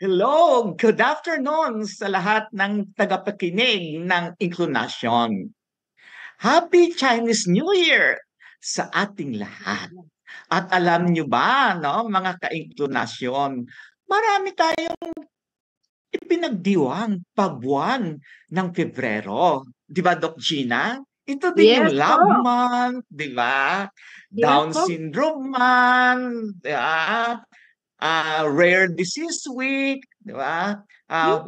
Hello, good afternoon sa lahat ng tagapakinig ng Inklinasyon. Happy Chinese New Year sa ating lahat. At alam nyo ba, no, mga ka-Inklinasyon, marami tayong ipinagdiwang pagbuwan ng Pebrero. Di ba, Doc Gina? Ito din yung Yes Love po. Month, di ba? Yes Down po. Syndrome Month, di ba? Rare Disease Week, di ba?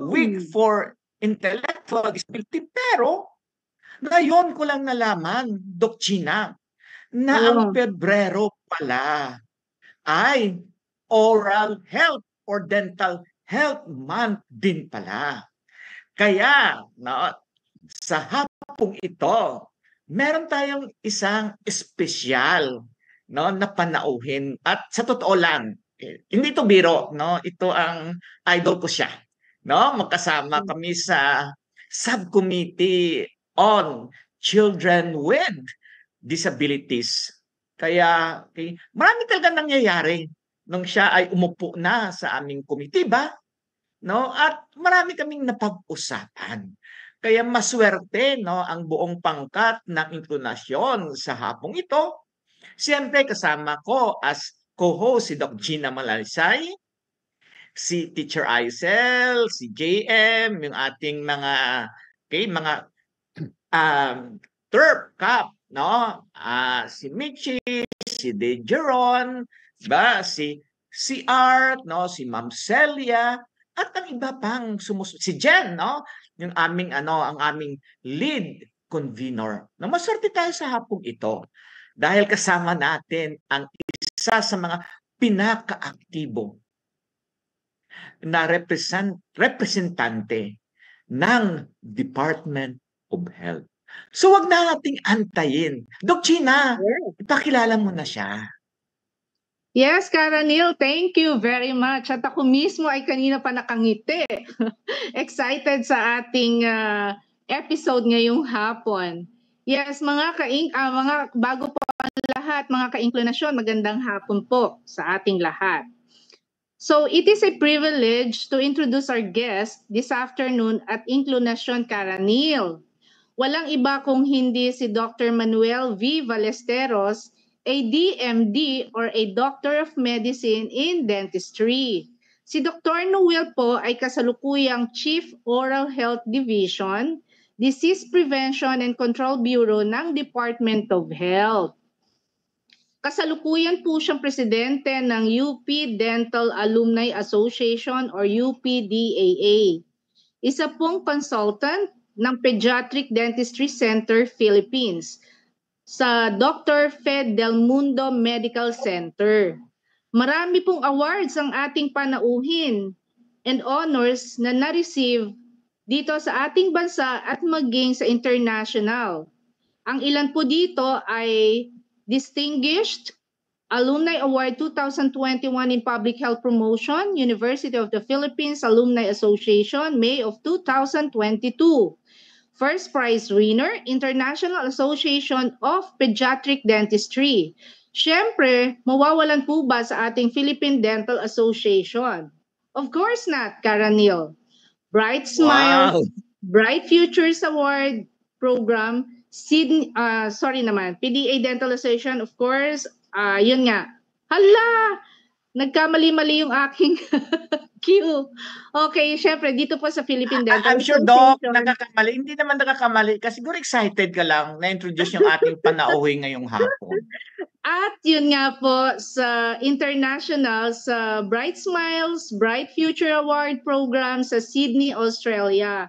Week Hmm. for Intellectual Disability. Pero, ngayon ko lang nalaman, Doc Gina, na ang Oh. Pebrero pala ay Oral Health or Dental Health Month din pala. Kaya, no, sa hapong ito, meron tayong isang espesyal, no, na panauhin. At sa totoo lang, hindi ito biro, no? Ito ang idol ko siya. No? Magkasama kami sa subcommittee on children with disabilities. Kaya marami talaga nangyayari nung siya ay umupo na sa aming committee ba? No? At marami kaming napag-usapan. Kaya maswerte, no, ang buong pangkat ng inklinasyon sa hapong ito. Siyempre kasama ko as co-host si Doc Gina Malalisay, si Teacher Aisel, si JM, yung ating mga Terp Cup, no? Si Michi, si Dejeron, ba? Si Art, no? Si Ma'am Celia, at ang iba pang si Jen, no? Ang aming lead convener. Na maswerte tayo sa hapong ito dahil kasama natin ang isa sa mga pinakaaktibo na representante ng Department of Health. So wag na nating antayin. Doc Gina, Yes. ipakilala mo na siya. Yes, Karanil, thank you very much. At ako mismo ay kanina pa nakangiti. Excited sa ating episode ngayong hapon. Yes, mga bago po ang lahat, mga ka-inklinasyon, magandang hapon po sa ating lahat. So, it is a privilege to introduce our guest this afternoon at Inklinasyon Karanil. Walang iba kung hindi si Dr. Manuel V. Ballesteros, a DMD or a Doctor of Medicine in Dentistry. Si Dr. Noel po ay kasalukuyang Chief Oral Health Division, Disease Prevention and Control Bureau ng Department of Health. Kasalukuyan po siyang presidente ng UP Dental Alumni Association or UPDAA. Isa pong consultant ng Pediatric Dentistry Center Philippines sa Dr. Fed Del Mundo Medical Center. Marami pong awards ang ating panauhin and honors na na-receive dito sa ating bansa at maging sa international. Ang ilan po dito ay Distinguished Alumni Award 2021 in Public Health Promotion, University of the Philippines Alumni Association, May of 2022. First prize winner, International Association of Pediatric Dentistry. Siyempre, mawawalan po ba sa ating Philippine Dental Association? Of course not, Karanil. Bright Smiles, Wow! Bright Futures Award Program, PDA Dental Association, of course, yun nga. Hala! Nagkamali-mali yung aking cue. Okay, syempre, dito po sa Philippine Dental I'm sure, Doc, Association. nagkakamali. Hindi naman nagkakamali. Kasi siguro excited ka lang na-introduce yung ating panauhin ngayong hapon. At yun nga po sa international sa Bright Smiles, Bright Future Award Program sa Sydney, Australia.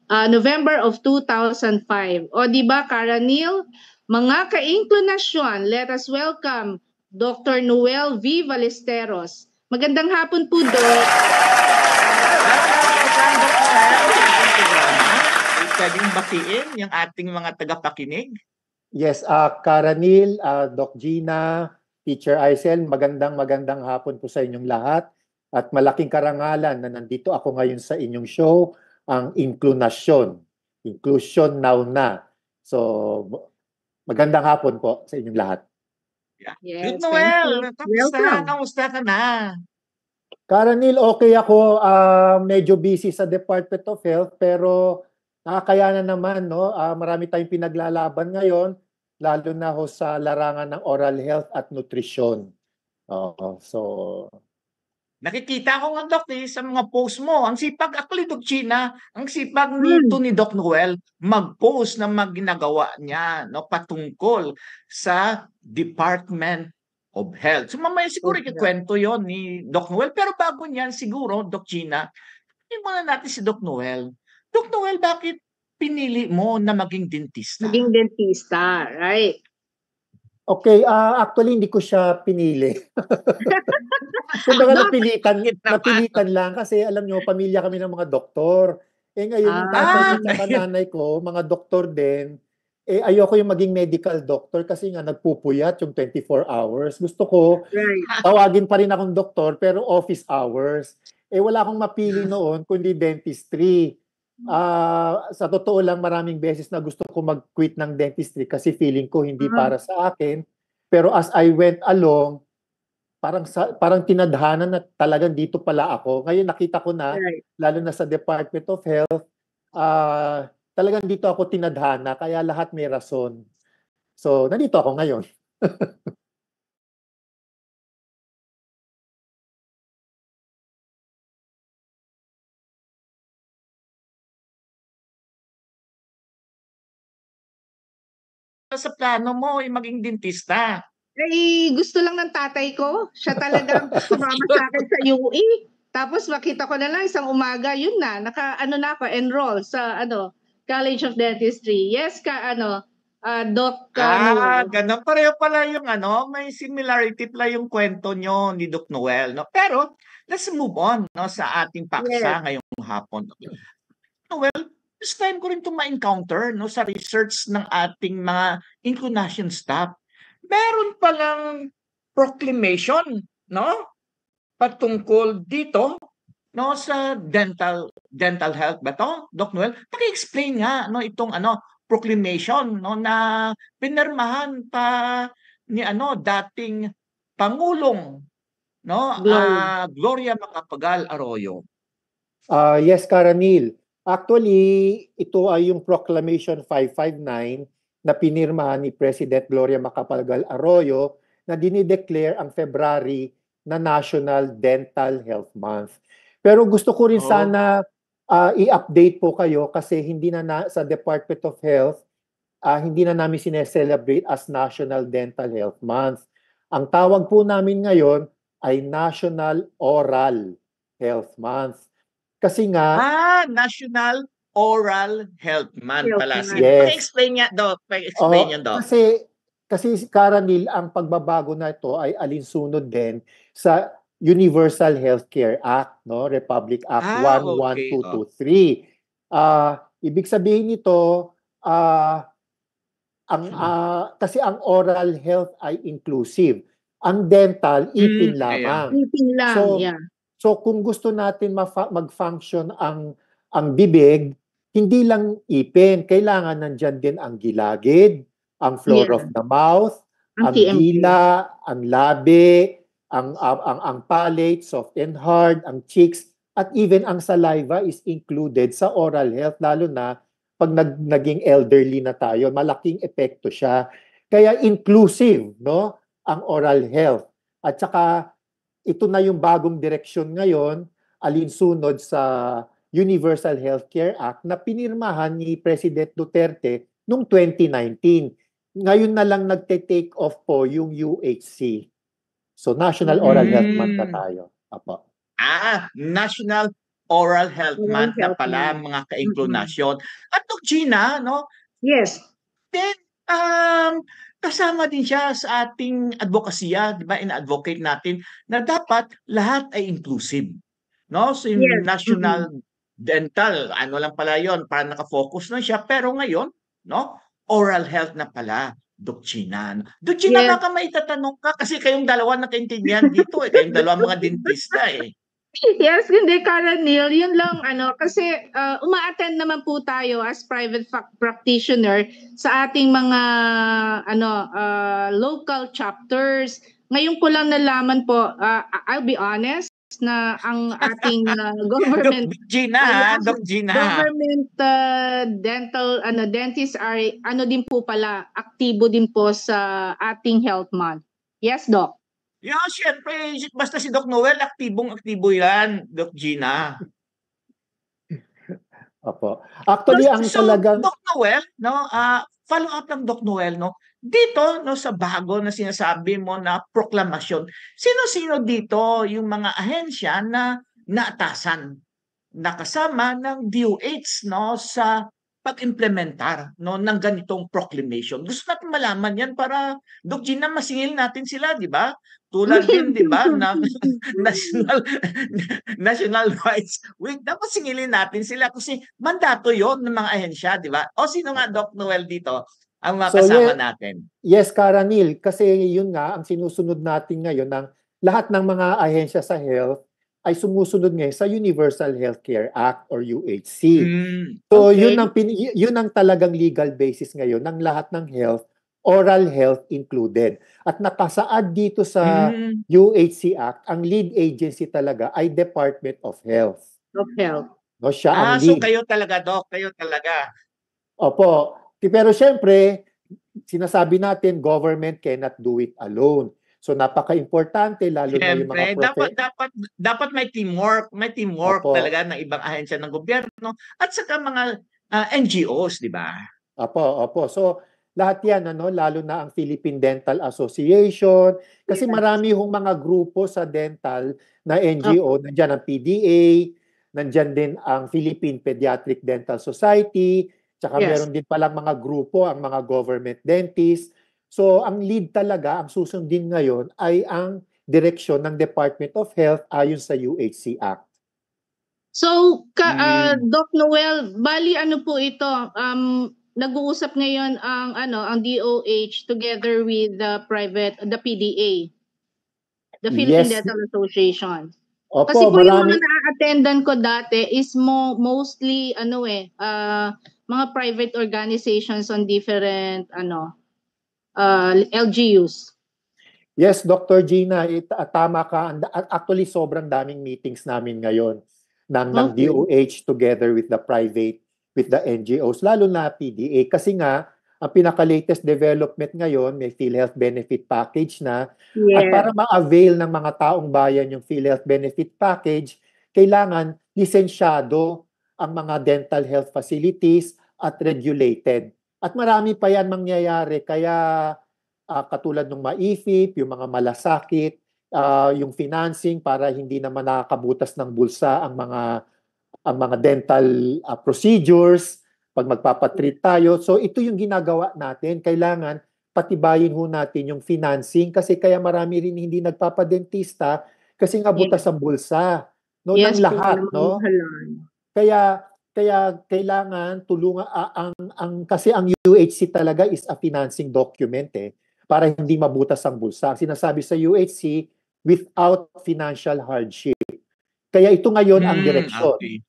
November of 2005. O di ba, Karanil? Mga ka-inklinasyon, let us welcome Dr. Noel V. Ballesteros. Magandang hapon po, Doc. Pwedeng batiin yung ating mga tagapakinig? Yes, Karanil, Doc Gina, Teacher Aisel, magandang hapon po sa inyong lahat. At malaking karangalan na nandito ako ngayon sa inyong show, ang Inklinasyon. Inclusion now na. So, magandang hapon po sa inyong lahat. Yeah. Yes, Good Noel! thank you. Welcome. Kamusta ka na? Karanil, okay ako. Medyo busy sa Department of Health pero nakakayanan naman, no? Marami tayong pinaglalaban ngayon, lalo na ho sa larangan ng oral health at nutrisyon. Oo, so Nakikita ko nga, Doc, sa mga post mo. Ang sipag, actually, Doc Gina, ang sipag Hmm. ni Doc Noel mag-post ng mga ginagawa niya, no, patungkol sa Department of Health. So mamaya siguro Okay. ikikwento yon ni Doc Noel. Pero bago niyan, siguro, Doc Gina, tingnan muna natin si Doc Noel. Doc Noel, bakit pinili mo na maging dentista? Maging dentista, right? okay, actually hindi ko siya pinili. Kumbaga Doc, Bakit naman? napilitan lang kasi alam nyo, pamilya kami ng mga doktor. Ngayon yung tatay ko Ah, at kaya, nanay ko, mga doktor din. Ayoko yung maging medical doctor kasi nga nagpupuyat yung 24 hours. Gusto ko, right. tawagin pa rin akong doktor pero office hours. Wala akong mapili noon kundi dentistry. Sa totoo lang, maraming beses na gusto ko mag-quit ng dentistry kasi feeling ko hindi Ah, para sa akin. Pero as I went along, parang tinadhana na talagang dito pala ako. Ngayon nakita ko na, right. lalo na sa Department of Health, talagang dito ako tinadhana, kaya lahat may rason. So, nandito ako ngayon. sa plano mo ay maging dentista. Gusto lang ng tatay ko. Siya talagang sumama sa akin sa UE. Tapos makita ko na lang isang umaga, yun na, ano na ako, enroll sa College of Dentistry. Yes, Doc Noel. Gano'n. Pareho pala yung may similarity pala yung kwento nyo ni Doc Noel, no? Pero, let's move on, no, sa ating Yes. paksa ngayong hapon. Noel, first time ko rin itong ma-encounter, no, sa research ng ating mga inclination staff. Meron palang proclamation, no, patungkol dito, no, sa dental health ba 'to, Doc Noel? Paki-explain nga, no, itong proclamation, no, na pinirmahan pa ni dating Pangulong, no, Gloria. Gloria Macapagal Arroyo. Yes, Karanil. Actually, ito ay yung Proclamation 559 na pinirmahan ni President Gloria Macapagal Arroyo na dinideclare ang February na National Dental Health Month. Pero gusto ko rin Oh. sana i-update po kayo kasi hindi na sa Department of Health, hindi na namin sineselebrate as National Dental Health Month. Ang tawag po namin ngayon ay National Oral Health Month. Kasi nga, National Oral Health Month Health pala. Month. Sige, yes. paki-explain nga, Doc. Paki-explain yan, Doc. Kasi Karanil, ang pagbabago na ito ay alinsunod din sa Universal Healthcare Act, no? Republic Act Okay. 11223. Ibig sabihin nito, kasi ang oral health ay inclusive. Ang dental, ipin Ayan. lamang. Ipin lang, So, yeah. So kung gusto natin mag-function ang bibig, hindi lang ipin, kailangan nandiyan din ang gilagid, ang floor Yeah. of the mouth, Ang ang TMJ. dila, ang labi, ang palate, soft and hard, ang cheeks, at even ang saliva is included sa oral health, lalo na pag naging elderly na tayo, malaking epekto siya. Kaya inclusive, no, ang oral health. At saka ito na yung bagong direksyon ngayon, alinsunod sa Universal Healthcare Act na pinirmahan ni President Duterte noong 2019. Ngayon na lang nagte-take off po yung UHC. So National Oral Health Month na tayo. Apo. National Oral Health Oral Month na Health pala, Month. mga ka-inclinasyon. At Doc Gina, no, Yes. then, kasama din siya sa ating advokasya, di ba? In-advocate natin na dapat lahat ay inclusive. No? So yung Yes. National Dental, lang pala yon, para nakafocus na siya. Pero ngayon, no, oral health na pala, Doc Gina. Doc Gina, Yes. baka maitatanong ka kasi kayong dalawa nakaintindihan dito eh. Kayong dalawa mga dentista eh. Yes, hindi, Karanil. Yun lang, kasi uma-attend naman po tayo as private practitioner sa ating mga local chapters. Ngayon ko lang nalaman po, I'll be honest, na ang ating government Doc Gina, ha? Doc Gina. government dental dentists are din po pala, aktibo din po sa ating Health Month. Yes, Doc. Yeah, syempre, basta si Doc Noel, aktibong-aktibo yan, Doc Gina. Opo. Actually, ang talagang... Doc Noel, no, follow up ng Doc Noel, no, dito, no, sa bago na sinasabi mo na proklamasyon, sino-sino dito yung mga ahensya na naatasan, nakasama ng DOH, no, sa pag-implementar, no, ng ganitong proclamation. Gusto natin malaman yan para, Doc Gina, masingil natin sila, di ba? Tulad din, di ba, ng National Rights Week. Dapat singilin natin sila kasi mandato yon ng mga ahensya, di ba? O sino nga, Doc Noel, dito ang mga kasama natin? Yes, Karanil, kasi yun nga, ang sinusunod natin ngayon ng lahat ng mga ahensya sa health ay sumusunod ngayon sa Universal Healthcare Act or UHC. So Okay. yun ang talagang legal basis ngayon ng lahat ng health, oral health included. At nakasaad dito sa UHC Act, ang lead agency talaga ay Department of Health. Of Health. No, siya ang So lead. kayo talaga, Doc, kayo talaga. Opo. Pero syempre, sinasabi natin, government cannot do it alone. So napaka-importante lalo na yung mga dapat may teamwork, Opo. talaga ng ibang ahensya ng gobyerno at saka mga NGOs, di ba? Opo. So lahat yan, lalo na ang Philippine Dental Association, kasi Yes. marami hong mga grupo sa dental na NGO, nandiyan ang PDA, nandiyan din ang Philippine Pediatric Dental Society, tsaka Yes. meron din palang mga grupo, ang mga government dentists. So ang lead talaga, ang susundin ngayon ay ang direksyon ng Department of Health ayon sa UHC Act. So, Doc Noel, bali ano po ito? Nag-uusap ngayon ang DOH together with the PDA, the Philippine Yes. Dental Association. Opo, Kasi po yung marami. mga na-attendan ko dati is mostly mga private organizations on different LGUs. Yes, Dr. Gina, tama ka. Actually, sobrang daming meetings namin ngayon ng Okay. DOH together with the NGOs, lalo na PDA. Kasi nga, ang pinaka-latest development ngayon, may PhilHealth benefit package na. At para ma-avail ng mga taong bayan yung PhilHealth benefit package, kailangan lisensyado ang mga dental health facilities at regulated. At marami pa yan mangyayari. Kaya katulad ng MAIFIP, yung mga malasakit, yung financing para hindi naman nakakabutas ng bulsa ang mga dental procedures pag magpapatreat tayo. So ito yung ginagawa natin. Kailangan patibayin ho natin yung financing kasi kaya marami rin hindi nagpapadentista kasi nga butas ang bulsa, no, ng lahat, no? Kaya kailangan tulungan kasi ang UHC talaga is a financing document para hindi mabutas ang bulsa. Ang sinasabi sa UHC, without financial hardship. Kaya ito ngayon ang direksyon. Okay.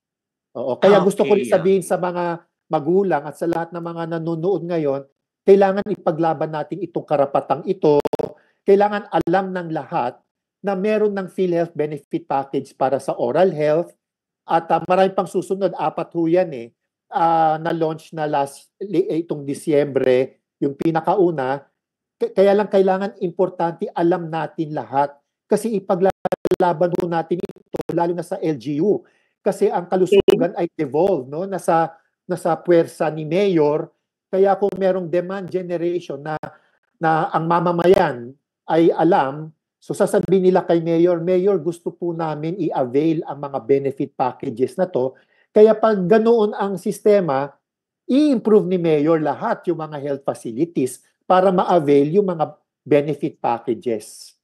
Oo, kaya gusto ko rin sabihin sa mga magulang at sa lahat ng mga nanonood ngayon, kailangan ipaglaban natin itong karapatang ito. Kailangan alam ng lahat na meron ng PhilHealth benefit package para sa oral health at marami pang susunod, 4 ho yan na-launch na itong Disyembre, yung pinakauna. Kaya lang kailangan importante alam natin lahat kasi ipaglaban ho natin ito lalo na sa LGU kasi ang kalusugan ay devolved, no, nasa puwersa ni mayor. Kaya kung merong demand generation na ang mamamayan ay alam, so sasabihin nila kay mayor, gusto po namin i-avail ang mga benefit packages na to. Kaya pag ganoon ang sistema, i-improve ni mayor lahat yung mga health facilities para ma-avail yung mga benefit packages.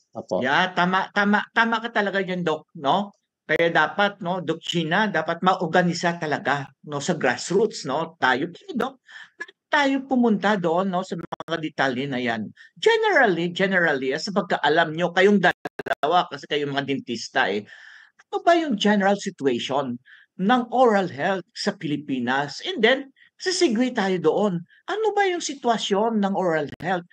Apo. Yeah, tama ka talaga diyan, Doc, no? Kaya dapat, no, Doc Gina, dapat ma-organisa talaga, no, sa grassroots, no? Tayo, Doc, tayo pumunta doon, no, sa mga detalye na yan. Generally, sa pagkaalam nyo, kayong dalawa, kasi kayong mga dentista ano ba yung general situation ng oral health sa Pilipinas? And then, sisigwi tayo doon. Ano ba yung sitwasyon ng oral health?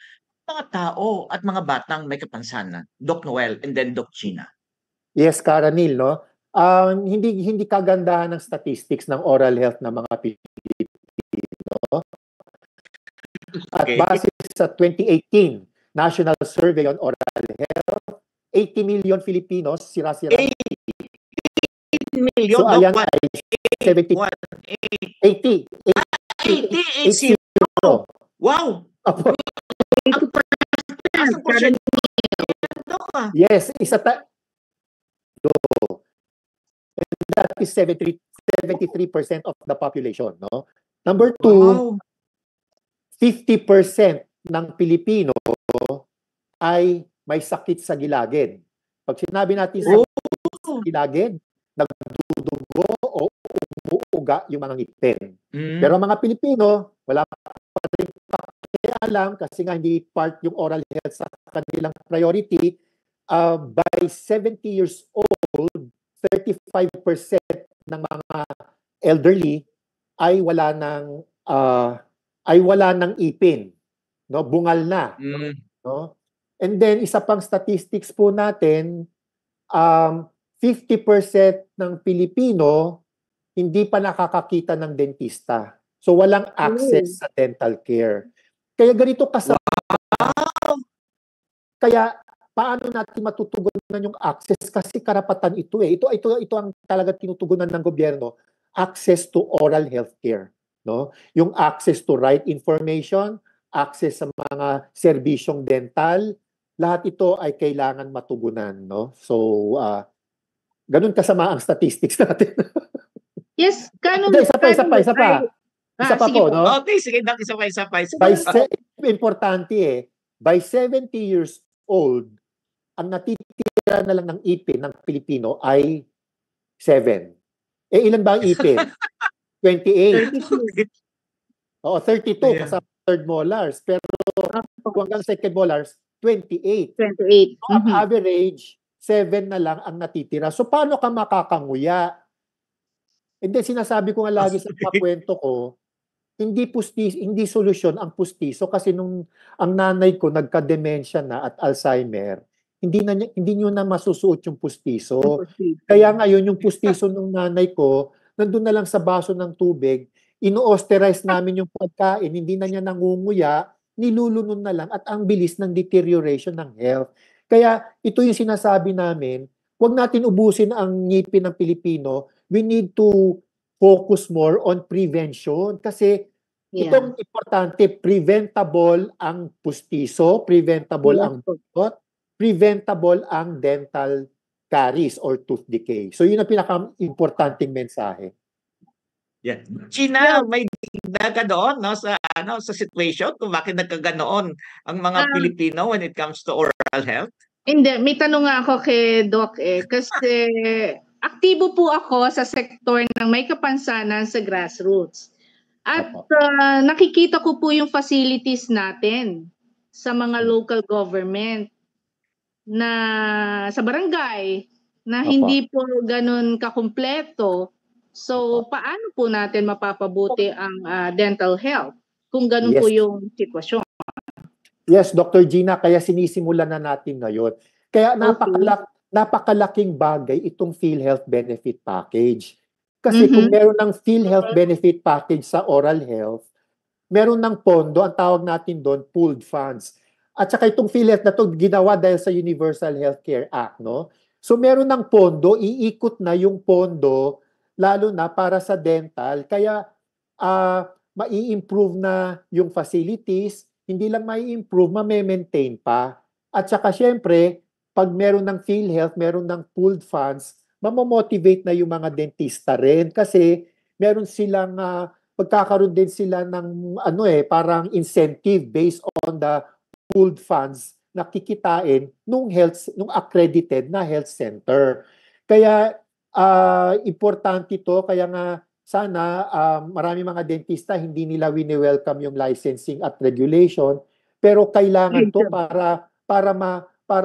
Mga tao at mga batang may kapansanan. Doc Noel and then Doc Gina. Yes, Karanil, no? Hindi kagandahan ng statistics ng oral health ng mga Pilipino. At Okay. base sa 2018 National Survey on Oral Health, 80 million Filipinos, sira-sira. 18 million, So ayan ay 70, 80, 80. Wow! Apo. Asang porsyento ka? Yes, that is 73% of the population, no? Number two, Wow! 50% ng Pilipino ay may sakit sa gilagid. Pag sinabi natin sakit sa gilagid, nagdudugo o umuuga yung mga ngipin. Pero ang mga Pilipino, wala pa rin pakialam kasi nga hindi part yung oral health sa kanilang priority. By 70 years old, 35% ng mga elderly ay wala ng ipin, no? Bungal na, no? And then isa pang statistics po natin, 50% ng Pilipino hindi pa nakakakita ng dentista. So walang access sa dental care. Kaya ganito kaya paano natin matutugunan yung access? Kasi karapatan ito eh. Ito ang talaga tinutugunan ng gobyerno, access to oral health care, no? Yung access to right information, access sa mga serbisyong dental, lahat ito ay kailangan matugunan, no? So ganun kasama ang statistics natin. Yes, Isa pa. Isa pa po, no? Okay, sige, isa pa. Importante eh, by 70 years old, ang natitira na lang ng ipin ng Pilipino ay 7. Ilan ba ang ipin? 28. Oo, 32 kasama third molars. Pero hanggang second molars, 28. 28. So, ang average, 7 na lang ang natitira. So, paano ka makakanguya? And then, sinasabi ko nga lagi sa mga kwento ko, hindi solusyon ang pustiso kasi nung ang nanay ko nagka-dementia na at Alzheimer, hindi niyo na masusuot yung pustiso. Kaya ngayon yung pustiso ng nanay ko, nandun na lang sa baso ng tubig, ino-osterize namin yung pagkain, hindi na niya nangunguya, nilulunod na lang at ang bilis ng deterioration ng health. Kaya ito yung sinasabi namin, huwag natin ubusin ang ngipin ng Pilipino. We need to focus more on prevention kasi itong importante, preventable ang pustiso, preventable ang buntot, preventable ang dental caries or tooth decay. So yun ang pinaka-importanting mensahe. Yeah. Gina, may dagdag doon no sa situation kung bakit nagkaganoon ang mga Pilipino when it comes to oral health? Hindi, may tanong nga ako kay Doc kasi aktibo po ako sa sektor ng may kapansanan sa grassroots. At nakikita ko po yung facilities natin sa mga local government na sa barangay na hindi po ganun kakumpleto. So, paano po natin mapapabuti ang dental health kung ganun po yung sitwasyon? Yes, Dr. Gina, kaya sinisimulan na natin ngayon. Kaya napakalaking bagay itong PhilHealth Benefit Package. Kasi kung meron ng PhilHealth Benefit Package sa oral health, meron ng pondo, ang tawag natin doon, pooled funds. At saka itong PhilHealth na to ginawa dahil sa Universal Healthcare Act, no? So meron ng pondo, iikot na yung pondo, lalo na para sa dental. Kaya mai-improve na yung facilities, hindi lang mai-improve, ma-maintain pa. At saka syempre, pag meron ng PhilHealth, meron ng pooled funds, mamomotivate na yung mga dentista rin kasi meron silang pagkakaroon din sila ng parang incentive based on the pooled funds na kikitain nung accredited na health center. Kaya importante ito, kaya nga sana marami mga dentista hindi nila wini-welcome yung licensing at regulation, pero kailangan to para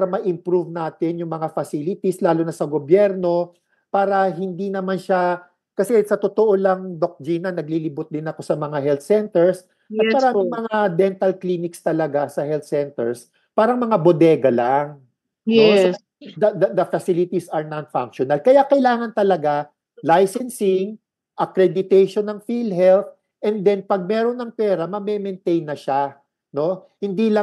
ma-improve natin yung mga facilities, lalo na sa gobyerno, para hindi naman siya, kasi sa totoo lang, Doc Gina, naglilibot din ako sa mga health centers, at maraming mga dental clinics talaga sa health centers, parang mga bodega lang. Yes. No? the facilities are non-functional. Kaya kailangan talaga licensing, accreditation ng PhilHealth, and then pag meron ng pera, ma-maintain na siya, no? Hindi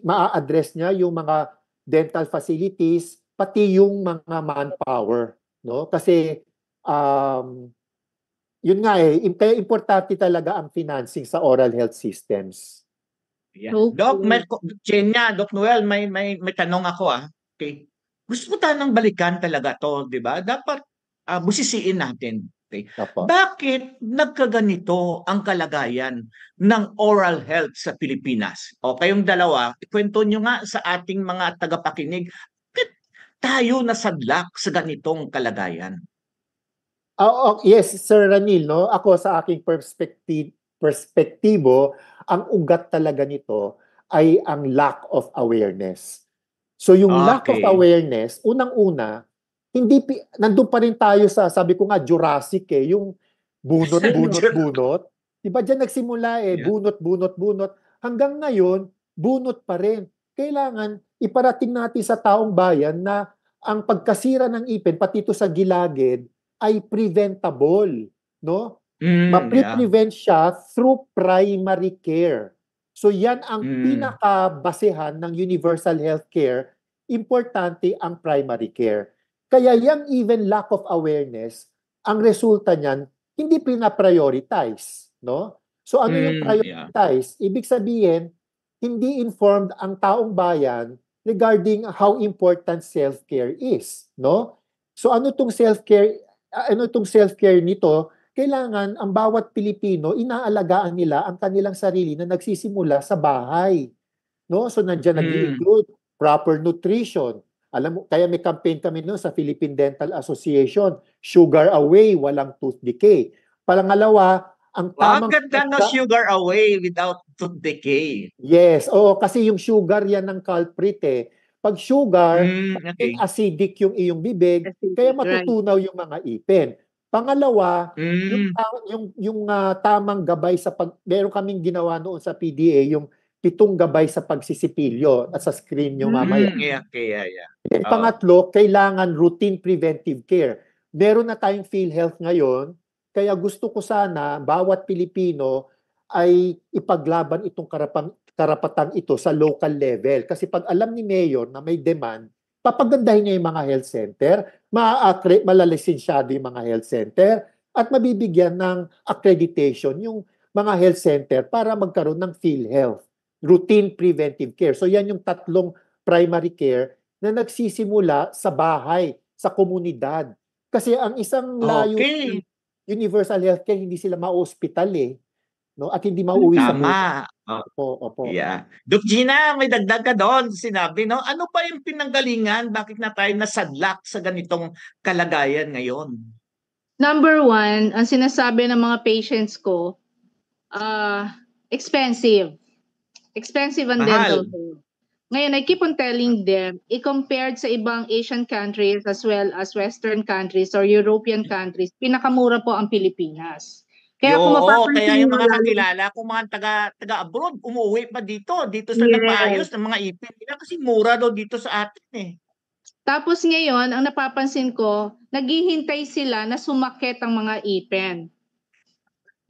ma-address niya yung mga dental facilities, pati yung mga manpower, no? Kasi yun nga kaya importante talaga ang financing sa oral health systems. Yeah. Doc, Doc Noel, may tanong ako Okay. Gusto ko tanong balikan talaga to, 'di ba? Dapat busisiin natin. Okay. Opo. Bakit nagkaganito ang kalagayan ng oral health sa Pilipinas? O kayong dalawa, ikwento nyo nga sa ating mga tagapakinig, bakit tayo nasadlak sa ganitong kalagayan? Yes, Sir Ranil, no? Ako sa aking perspektibo, ang ugat talaga nito ay ang lack of awareness. So yung lack of awareness, unang-una, nandun pa rin tayo sa, sabi ko nga, Jurassic yung bunot. Diba dyan nagsimula bunot. Hanggang ngayon, bunot pa rin. Kailangan iparating natin sa taong bayan na ang pagkasira ng ipin, pati ito sa gilagid, ay preventable, no? Ma-prevent siya through primary care. So yan ang pinakabasehan ng universal healthcare. Importante ang primary care. Kaya yung even lack of awareness, ang resulta niyan, hindi pina-prioritize, no? So ano yung prioritize? Ibig sabihin, hindi informed ang taong bayan regarding how important self-care is, no? So ano itong self-care nito? Kailangan ang bawat Pilipino, inaalagaan nila ang kanilang sarili na nagsisimula sa bahay. No? So nandiyan nag-include proper nutrition. Alam mo, kaya may campaign kami sa Philippine Dental Association, sugar away, walang tooth decay. Pangalawa, ang tamang... ganda na sugar away without tooth decay. Yes, kasi yung sugar yan ng culprit Pag sugar, acidic yung iyong bibig, kaya matutunaw yung mga ipin. Pangalawa, yung tamang gabay meron kaming ginawa noon sa PDA, yung 7 gabay sa pagsisipilyo at sa screen nyo mamaya. Pangatlo, kailangan routine preventive care. Meron na tayong PhilHealth ngayon, kaya gusto ko sana bawat Pilipino ay ipaglaban itong karapatan ito sa local level. Kasi pag alam ni Mayor na may demand, papagandahin niya yung mga health center, malalisensyado yung mga health center, at mabibigyan ng accreditation yung mga health center para magkaroon ng PhilHealth, routine preventive care. So yan yung 3 primary care na nagsisimula sa bahay, sa komunidad. Kasi ang isang layo ng universal healthcare, hindi sila ma-hospital no? At hindi mauwi sa buhay. Opo. Yeah. Doc Gina, may dagdag ka doon. Sinabi, no? Ano pa yung pinanggalingan? Bakit na tayo nasadlak sa ganitong kalagayan ngayon? Number 1, ang sinasabi ng mga patients ko, expensive. Expensive ang dental care. Ngayon, I keep on telling them, i-compared sa ibang Asian countries as well as Western countries or European countries, pinakamura po ang Pilipinas. Kaya kaya yung mga kakilala kung mga taga-abroad, umuwi pa dito sa napaayos ng mga ipin nila kasi mura daw dito sa atin Tapos ngayon, ang napapansin ko, naghihintay sila na sumakit ang mga ipin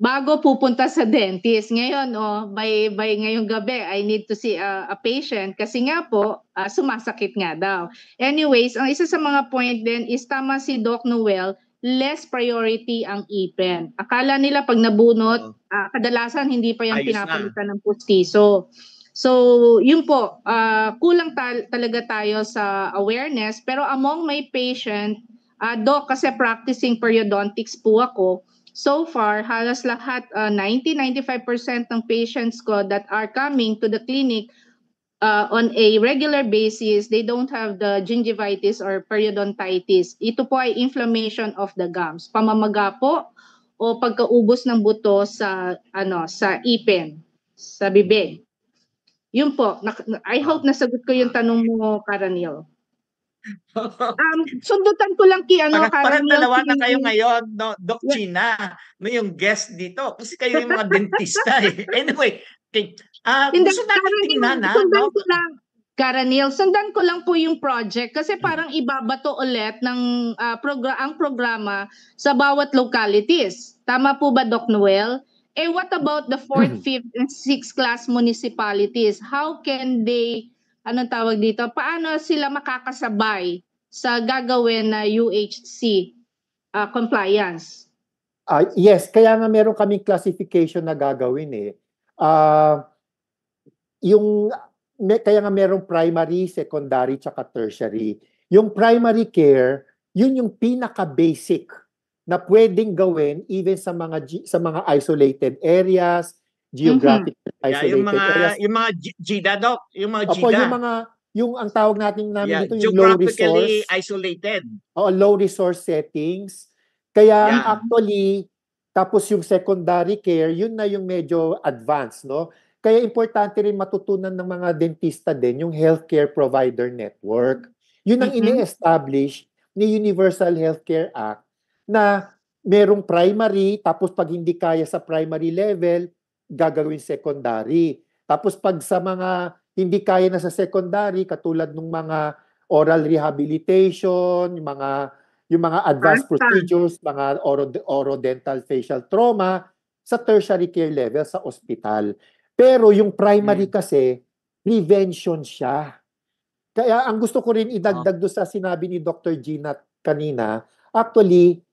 bago pupunta sa dentist. Ngayon, by ngayong gabi, I need to see a patient kasi nga po, sumasakit nga daw. Anyways, ang isa sa mga point din is tama si Doc Noel, less priority ang ipin. Akala nila pag nabunot, kadalasan hindi pa yan pinapalitan ng pustiso. So, yun po, kulang talaga tayo sa awareness. Pero among my patient, Doc, kasi practicing periodontics po ako, so far, halos lahat, 90-95% ng patients ko that are coming to the clinic on a regular basis, they don't have the gingivitis or periodontitis. Ito po ay inflammation of the gums. Pamamaga po o pagkaubos ng buto sa ipin, sa bibig. Yun po. I hope nasagot ko yung tanong mo, Karanil. Sundutan ko lang parang dalawa na kayo ngayon, no, Doc Gina, yung guest dito. Kasi kayo yung mga dentista Anyway, gusto natin tingnan sundan ko lang. Karanil, sundan ko lang po yung project kasi parang ibabato ulit ng ang programa sa bawat localities. Tama po ba, Doc Noel? What about the 4th, 5th, and 6th class municipalities? How can they, anong tawag dito, paano sila makakasabay sa gagawin na UHC compliance? Yes, kaya nga meron kaming classification na gagawin eh. Kaya nga merong primary, secondary, tsaka tertiary. Yung primary care, yun yung pinaka-basic na pwedeng gawin even sa mga isolated areas, geographically isolated areas. Yung mga GIDA, Doc, yung mga Opo, GIDA. yung ang tawag namin dito yung low geographically resource. isolated. Low resource settings. Kaya actually, tapos yung secondary care, yun na yung medyo advanced, no? Kaya importante rin matutunan ng mga dentista din yung healthcare provider network. Yun ang ini-establish ni Universal Healthcare Act na merong primary, tapos pag hindi kaya sa primary level, gagawin secondary. Tapos pag sa mga hindi kaya na sa secondary, katulad ng mga oral rehabilitation, yung mga advanced procedures, mga orodental facial trauma, sa tertiary care level sa ospital. Pero yung primary kasi, prevention siya. Kaya ang gusto ko rin idagdag doon sa sinabi ni Dr. Gina kanina, actually,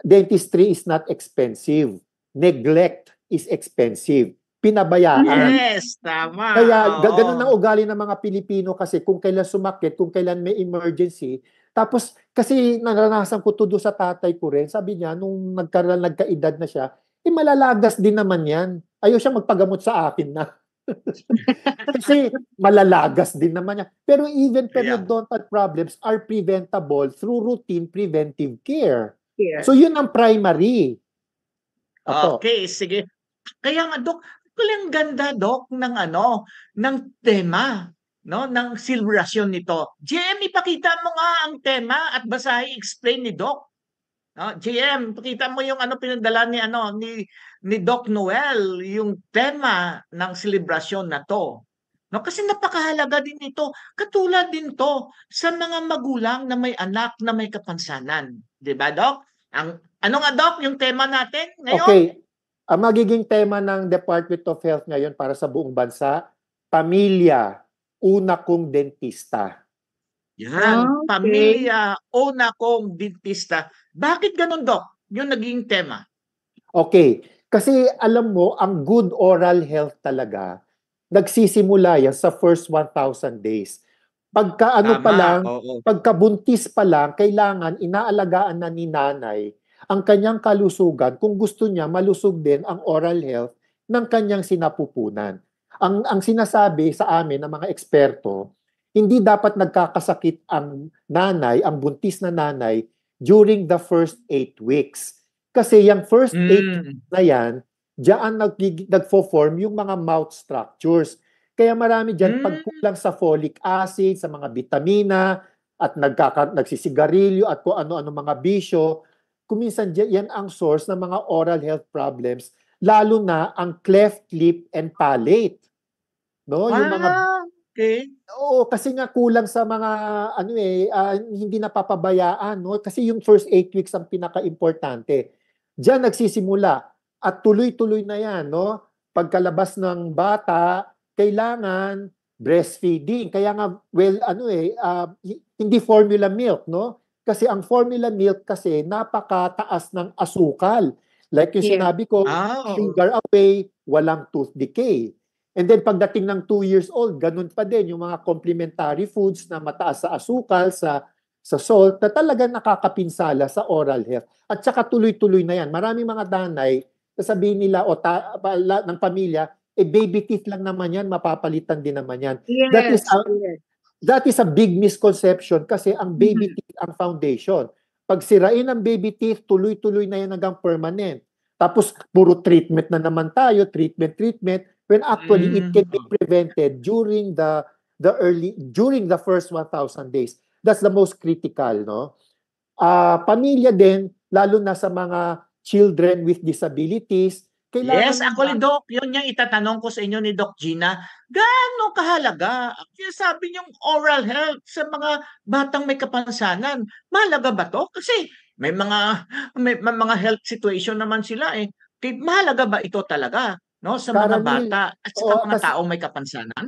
dentistry is not expensive. Neglect is expensive. Pinabayaan. Yes, tama. Kaya ganun ang ugali ng mga Pilipino kasi kung kailan sumakit, kung kailan may emergency. Tapos kasi naranasan ko to doon sa tatay ko rin. Sabi niya, nung nagkaedad na siya, malalagas din naman yan. Ayaw siya magpagamot sa akin na. Kasi malalagas din naman yan. Pero even periodontal problems are preventable through routine preventive care. So yun ang primary. Okay, sige. Kaya nga, Doc, ang ganda, Doc, ng tema, no, ng celebration nito. JM, ipakita mo nga ang tema at basahin, explain ni Doc. No, JM, pakita mo yung pinadala ni Doc Noel, yung tema ng celebration na to. No, kasi napakahalaga din ito. Katulad din to sa mga magulang na may anak na may kapansanan. 'Di ba, Doc? Ano nga, Doc, yung tema natin ngayon? Okay. Ang magiging tema ng Department of Health ngayon para sa buong bansa, pamilya, una kong dentista. Yan, pamilya, una kong dentista. Bakit ganun, Doc? Yung naging tema. Okay. Kasi alam mo, ang good oral health talaga, nagsisimula yan sa first 1,000 days. Pagkabuntis pa lang, kailangan inaalagaan na ni nanay ang kanyang kalusugan kung gusto niya malusog din ang oral health ng kanyang sinapupunan. Ang sinasabi sa amin ng mga eksperto, hindi dapat nagkakasakit ang nanay, ang buntis na nanay, during the first 8 weeks. Kasi yung first 8 weeks na yan, diyan nagfo-form yung mga mouth structures. Kaya marami dyan pagkulang sa folic acid, sa mga vitamina, at nagsisigarilyo at kung ano-ano mga bisyo. Kuminsan yan ang source ng mga oral health problems, lalo na ang cleft lip and palate. No, yung mga kasi nga kulang sa mga hindi napapabayaan, no? Kasi yung first 8 weeks ang pinaka-importante. Diyan nagsisimula at tuloy-tuloy na yan, no? Pagkalabas ng bata, kailangan breastfeeding. Kaya nga hindi formula milk, no? Kasi ang formula milk kasi napakataas ng asukal. Like yung sinabi ko, sugar away, walang tooth decay. And then pagdating ng 2 years old, ganun pa din yung mga complementary foods na mataas sa asukal, sa salt, na talagang nakakapinsala sa oral health. At saka tuloy-tuloy na yan. Maraming mga nanay, sasabihin nila ng pamilya, baby teeth lang naman yan, mapapalitan din naman yan. Yes. That is a big misconception kasi ang baby teeth ang foundation. Pag sirain ang baby teeth, tuloy-tuloy na yan hanggang permanent. Tapos puro treatment na naman tayo, treatment, when actually it can be prevented during the first 1,000 days. That's the most critical, no? Pamilya din, lalo na sa mga children with disabilities, Kailangan Yes, ng actually, Doc, yun yung itatanong ko sa inyo ni Doc Gina. Gaano kahalaga ang sinasabi niyong oral health sa mga batang may kapansanan? Mahalaga ba to? Kasi may mga health situation naman sila eh. Mahalaga ba ito talaga, no, sa mga Karanil, bata at sa oo, mga kasi, taong may kapansanan?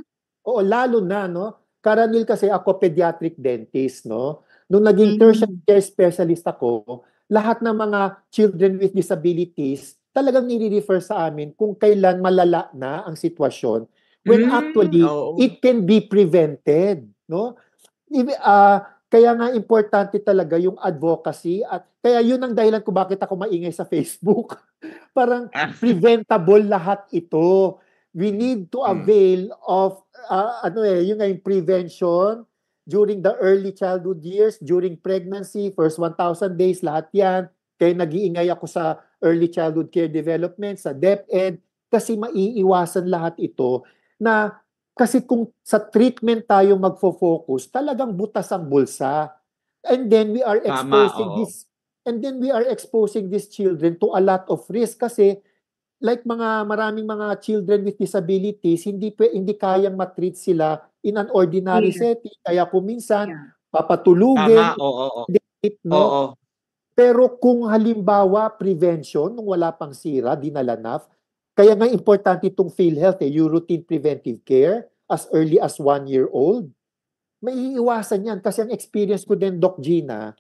oo, lalo na, no? Karanil kasi ako pediatric dentist, no? Nung naging tertiary Mm. care specialist ako, lahat ng mga children with disabilities talagang nire-refer sa amin kung kailan malala na ang sitwasyon when actually Oo. it can be prevented, no? Kaya nga importante talaga yung advocacy at kaya yun ang dahilan kung bakit ako maingay sa Facebook. Parang preventable lahat ito. We need to Mm. avail of yung nga yung prevention during the early childhood years, during pregnancy, first 1,000 days, lahat yan. Kaya nag-iingay ako sa early childhood care development, sa DepEd, kasi maiiwasan lahat ito na kasi kung sa treatment tayo magfo-focus, talagang butas ang bulsa. And then we are Tama, exposing oo. this and then we are exposing these children to a lot of risk kasi like maraming mga children with disabilities, hindi kayang matreat sila in an ordinary Yeah, setting. Kaya kung minsan, yeah. papatulugin, Tama, oo, oo. no? Oo. Pero kung halimbawa prevention, nung wala pang sira, dinalanaf, kaya nga importante itong PhilHealth, yung routine preventive care as early as 1 year old. Maiiwasan yan kasi ang experience ko din, Doc Gina,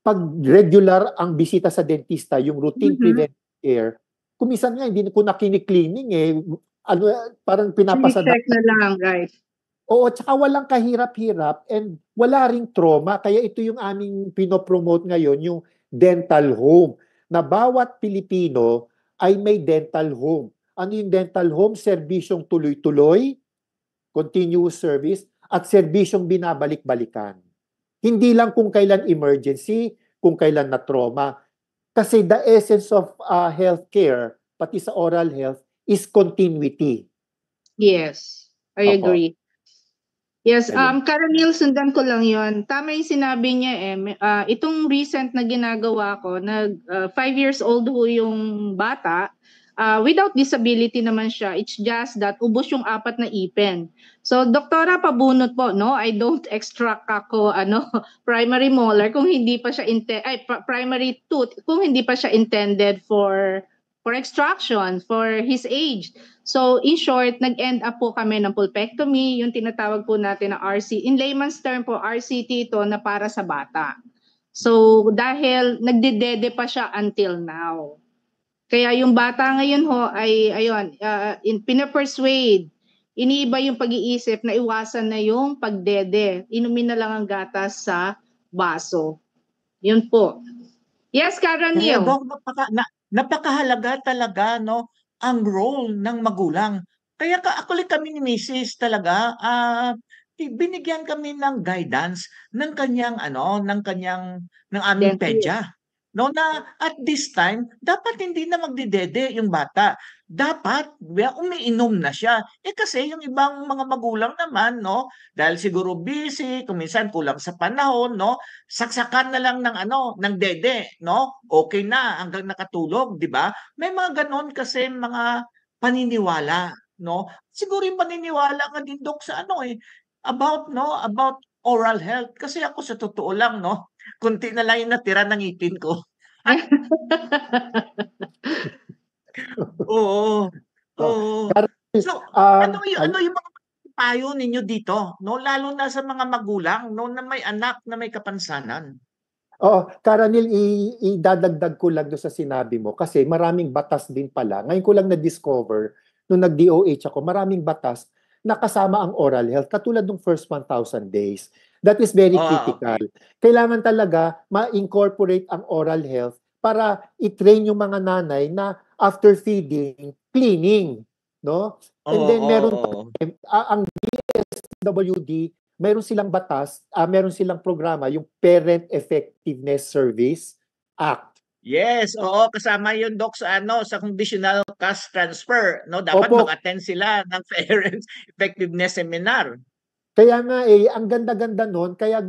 pag regular ang bisita sa dentista, yung routine Mhm. preventive care, kumisan nga hindi ko na kini-cleaning eh. Ano, parang pinapasada. Chine-check na lang, right? Oo, tsaka walang kahirap-hirap and wala ring trauma. Kaya ito yung aming pinopromote ngayon, yung dental home. Na bawat Pilipino ay may dental home. Ano yung dental home? Serbisyong tuloy-tuloy, continuous service, at serbisyong binabalik-balikan. Hindi lang kung kailan emergency, kung kailan na trauma. Kasi the essence of healthcare, pati sa oral health, is continuity. Yes, I Opo, agree. Yes, ayun. Karanil, sundan ko lang yon. Tama yung sinabi niya eh. Itong recent na ginagawa ko, 5 years old ho yung bata, without disability naman siya. It's just that ubos yung 4 na ipin. So, doktora, pabunot po, no? I don't extract ako, primary molar kung hindi pa siya, primary tooth, kung hindi pa siya intended for extraction, for his age. So, in short, nag-end up po kami ng pulpectomy, yung tinatawag po natin na RC. In layman's term po, RCT ito na para sa bata. So, dahil nagdedede pa siya until now. Kaya yung bata ngayon ho ay, ayun, pinapersuade, iniiba yung pag-iisip na iwasan na yung pagdede. Inumin na lang ang gatas sa baso. Yun po. Yes, Karen Kaya Neil. Dok, napakahalaga talaga, no, ang role ng magulang. Kaya actually kami ni Mrs. talaga, binigyan kami ng guidance ng kanyang ng aming Dentist. pedya. No, na at this time, dapat hindi na magdidede yung bata. Dapat umiinom na siya. Kasi yung ibang mga magulang naman, no, dahil siguro busy, kung minsan kulang sa panahon, no, saksakan na lang ng dede, no? Okay na hanggang nakatulog, 'di ba? May mga ganoon kasi mga paniniwala, no? Siguro yung paniniwala nga din Dok sa about oral health kasi ako sa totoo lang, no, konti na lang yung natira ng ngipin ko. Oo, Oh, oo. Karel, So, um, ano yung mga payo ninyo dito, no, lalo na sa mga magulang, no, na may anak na may kapansanan? Oo, Karanil, idadagdag ko lang doon sa sinabi mo kasi maraming batas din pala. Ngayon ko lang na-discover nung nag-DOH ako, maraming batas na kasama ang oral health katulad ng first 1,000 days. That is very critical. Okay. Kailangan talaga ma-incorporate ang oral health para i-train yung mga nanay na after feeding, cleaning, no? And Oo, then oo, meron oo. ang DSWD, meron silang batas, meron silang programa, yung Parent Effectiveness Service Act. Yes, oo, kasama 'yun Dok sa conditional cash transfer, 'no? Dapat Opo, mag-attend sila ng Parents Effectiveness Seminar. kaya nga ang ganda-ganda noon, kaya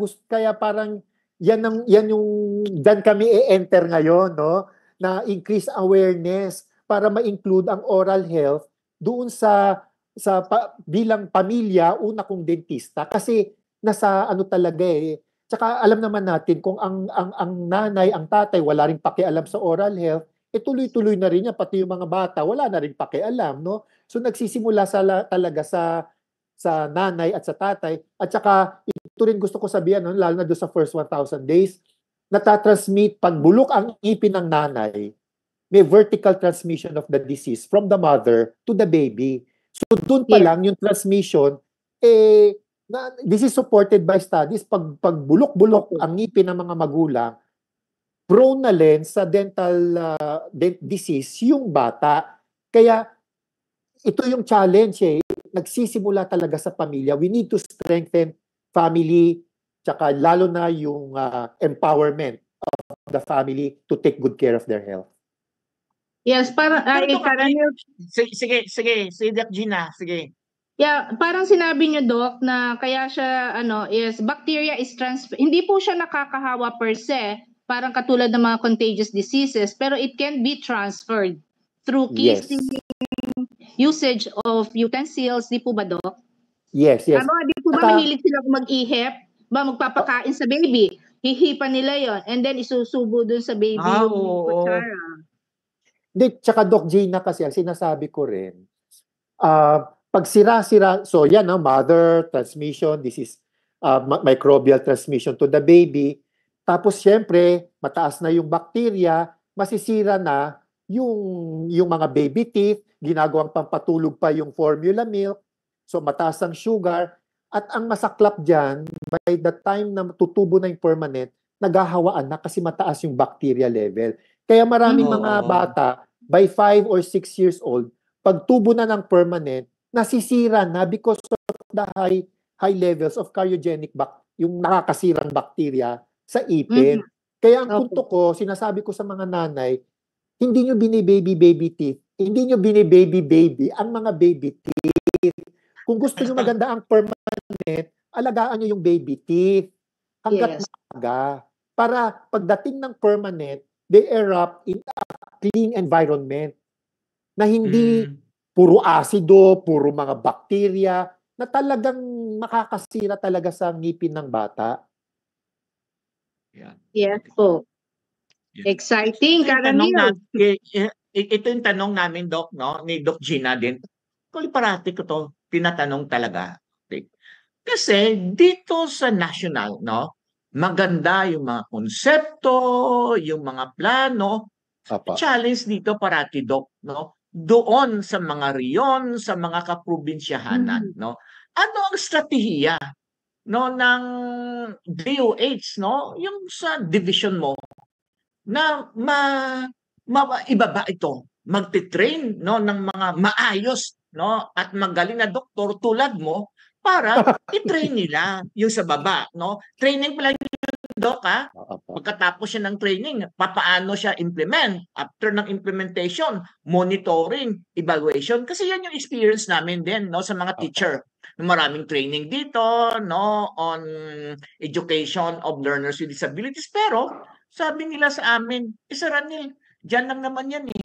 parang yan yung diyan kami e-enter ngayon, no? Na increase awareness para ma-include ang oral health doon bilang pamilya, una kong dentista kasi nasa ano talaga eh. Tsaka alam naman natin kung ang nanay, ang tatay wala ring pakialam sa oral health, tuloy-tuloy na rin yan, pati yung mga bata wala na ring pakialam, no? So nagsisimula talaga sa nanay at sa tatay. At saka ito rin gusto ko sabihin, no, lalo na doon sa first 1,000 days, natatransmit pag bulok ang ngipin ng nanay, may vertical transmission of the disease from the mother to the baby. So doon pa lang yung transmission, this is supported by studies. Pag bulok-bulok ang ngipin ng mga magulang, prone na rin sa dental disease yung bata. Kaya ito yung challenge eh. Nagsisimula talaga sa pamilya. We need to strengthen family, tsaka lalo na yung empowerment of the family to take good care of their health. Yes, parang sige, si Doc Gina, sige. Yeah, parang sinabi niyo Doc na kaya siya bacteria is hindi po siya nakakahawa per se, parang katulad ng mga contagious diseases, pero it can be transferred through kissing, usage of utensils, di po ba Doc? Yes. Ano, di po ba mahilig sila mag-ihip? Magpapakain sa baby, hihipan nila yon and then isusubo dun sa baby yung kutsara. Tsaka Doc Gina kasi ang sinasabi ko rin, pag sira-sira, so yan, mother transmission, this is microbial transmission to the baby. Tapos syempre, mataas na yung bacteria, masisira na yung mga baby teeth, ginagawang pampatulog pa yung formula milk, so mataas ang sugar, at ang masaklap dyan, by the time na tutubo na yung permanent, naghahawaan na kasi mataas yung bacteria level. Kaya maraming mga bata, by 5 or 6 years old, pag tubo na ng permanent, nasisira na because of the high levels of cardiogenic yung nakakasirang bacteria sa ipin. Kaya ang punto ko, sinasabi ko sa mga nanay, hindi nyo bini-baby teeth, hindi nyo bini-baby ang mga baby teeth. Kung gusto nyo maganda ang permanent, alagaan nyo yung baby teeth hanggat maaga. Para pagdating ng permanent, they erupt in a clean environment na hindi puro asido, puro mga bacteria na talagang makakasira talaga sa ngipin ng bata. Yes po. Exciting, Karanil. Ito yung tanong namin, Doc, no? Ni Doc Gina din. Parati ko to tinatanong talaga. Okay. Kasi dito sa national, no? Maganda yung mga konsepto, yung mga plano. Challenge dito parati, Doc, no? Doon sa mga riyon, sa mga kaprobinsyahanan, no? Ano ang strategiya, no, ng DOH, no? Yung sa division mo na ibaba ito, magte-train, no, ng mga maayos, no, at magaling na doktor tulad mo para i-train nila yung sa baba, no? Training pala yun, Doc, ha? Pagkatapos siya ng training, papaano siya implement? After ng implementation, monitoring, evaluation. Kasi yan yung experience namin din, no, sa mga teacher. Maraming training dito, no, on education of learners with disabilities. Pero sabi nila sa amin, Ranil, dyan lang naman yan eh.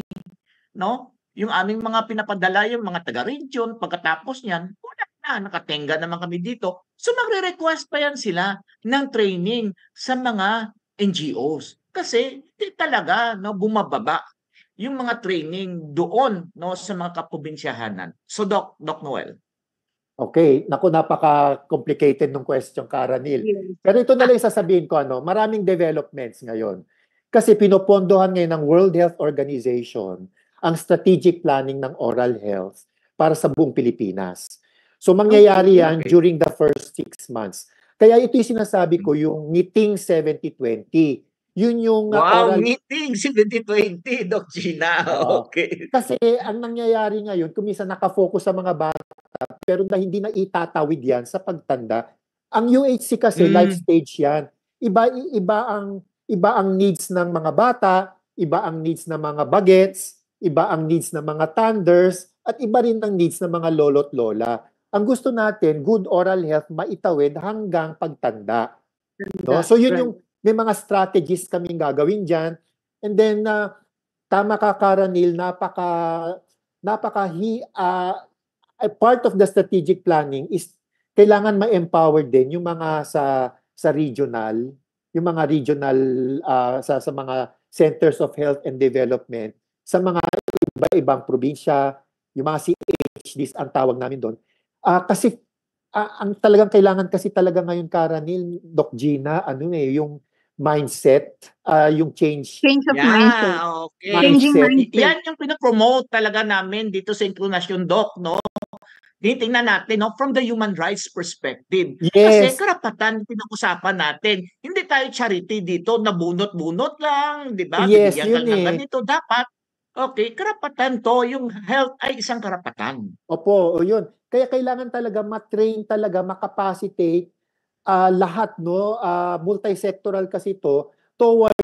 No? Yung aming mga pinapadala, yung mga taga-region, pagkatapos niyan, wala na, nakatenga naman kami dito. So magre-request pa yan sila ng training sa mga NGOs. Kasi talaga, no, bumababa yung mga training doon, no, sa mga kaprobinsyahanan. So Doc Noel. Okay, naku, napaka-complicated ng question, Karanil. Pero ito na lang sasabihin ko, maraming developments ngayon. Kasi pinopondohan ngayon ng World Health Organization ang strategic planning ng oral health para sa buong Pilipinas. So mangyayari yan during the first 6 months. Kaya ito yung sinasabi ko, yung Ngiting 70-20. Yun yung oral... Ngiting 70-20, Doc Gina. Okay. Kasi ang nangyayari ngayon, kung minsan nakafocus sa mga bata, pero na hindi na itatawid yan sa pagtanda. Ang UHC kasi life stage yan. Iba ang needs ng mga bata, iba ang needs ng mga bagets, iba ang needs ng mga thunders, at iba rin ang needs ng mga lolo't lola. Ang gusto natin, good oral health maitawid hanggang pagtanda. No? So yun yung, may mga strategies kaming gagawin dyan. And then, tama ka, Karanil, part of the strategic planning is kailangan ma-empower din yung mga sa regional, yung mga regional sa mga centers of health and development sa mga iba-ibang probinsya, yung mga CHDs ang tawag namin doon. Kasi ang talagang kailangan kasi talaga ngayon, Karanil, Doc Gina, yung mindset, yung change. Change of mindset. Okay. Changing mindset. Yan yung pinapromote talaga namin dito sa Inclination Doc, no? Tingnan natin, no, from the human rights perspective. Kasi Yes. karapatan pinag-usapan natin. Hindi tayo charity dito, nabunot-bunot lang, di ba? Yes, Bibigyan ka yun ng eh. ganito. Dapat, okay, karapatan to. Yung health ay isang karapatan. Opo, yun. Kaya kailangan talaga matrain talaga, makapacitate lahat, no? Multisectoral kasi to towards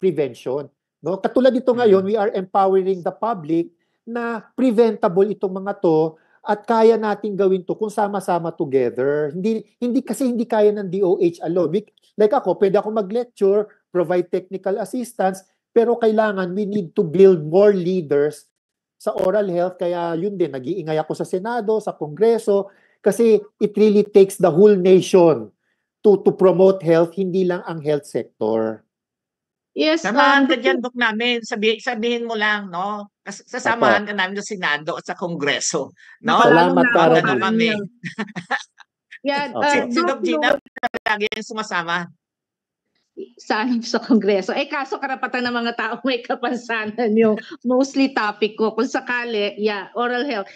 prevention. No? Katulad dito ngayon, we are empowering the public na preventable itong mga to at kaya nating gawin to kung sama-sama together. Hindi kaya ng DOH alone. Like ako, pwede ako mag-lecture, provide technical assistance, pero kailangan we need to build more leaders sa oral health. Kaya yun din, nag-iingay ako sa Senado, sa Kongreso, kasi it really takes the whole nation to promote health, hindi lang ang health sector. Yes, Samahan ka dyan, Dok, namin. Sabihin mo lang, no? Sasamahan ka namin sa Senado at sa Kongreso. No? Salamat, Karanil. Karanil. Yeah, Si Doc Gina lagi yung sumasama. Sa Kongreso. Kaso karapatan ng mga tao may kapansanan yung mostly topic ko. Kung sakali, oral health.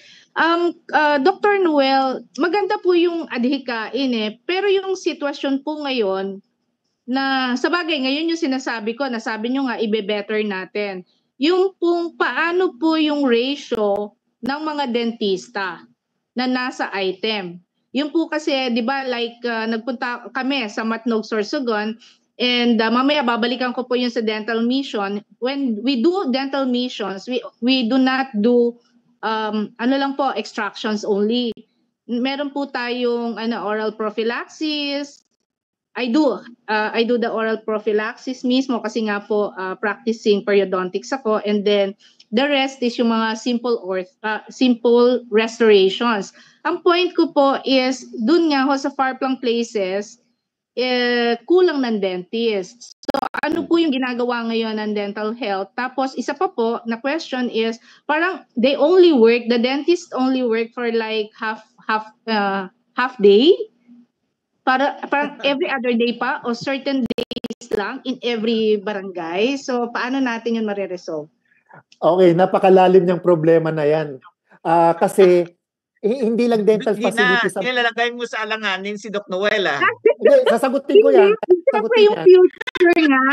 Dr. Noel, maganda po yung adhikain pero yung sitwasyon po ngayon na sa bagay, ngayon yung sinasabi ko, nasabi nyo nga, ibe-better natin. Yung pong paano po yung ratio ng mga dentista na nasa item. Yung po kasi, di ba, like nagpunta kami sa Matnog, Sorsogon, and mamaya babalikan ko po yung sa dental mission. When we do dental missions, we do not do, extractions only. Meron po tayong oral prophylaxis. I do the oral prophylaxis mismo kasi nga po practicing periodontics ako, and then the rest is yung mga simple restorations. Ang point ko po is dun nga ho sa far-flung places kulang ng dentist. So ano po yung ginagawa ngayon ng dental health? Tapos isa pa po na question is parang the dentist only work for like half day. Parang every other day pa o certain days lang in every barangay. So, paano natin yun mariresolve? Okay, napakalalim niyang problema na yan. Kasi hindi lang dental facilities. Nilalagay mo sa alanganin si Doc Noel. Hindi, sasagutin ko yan. Siyempre yung future nga.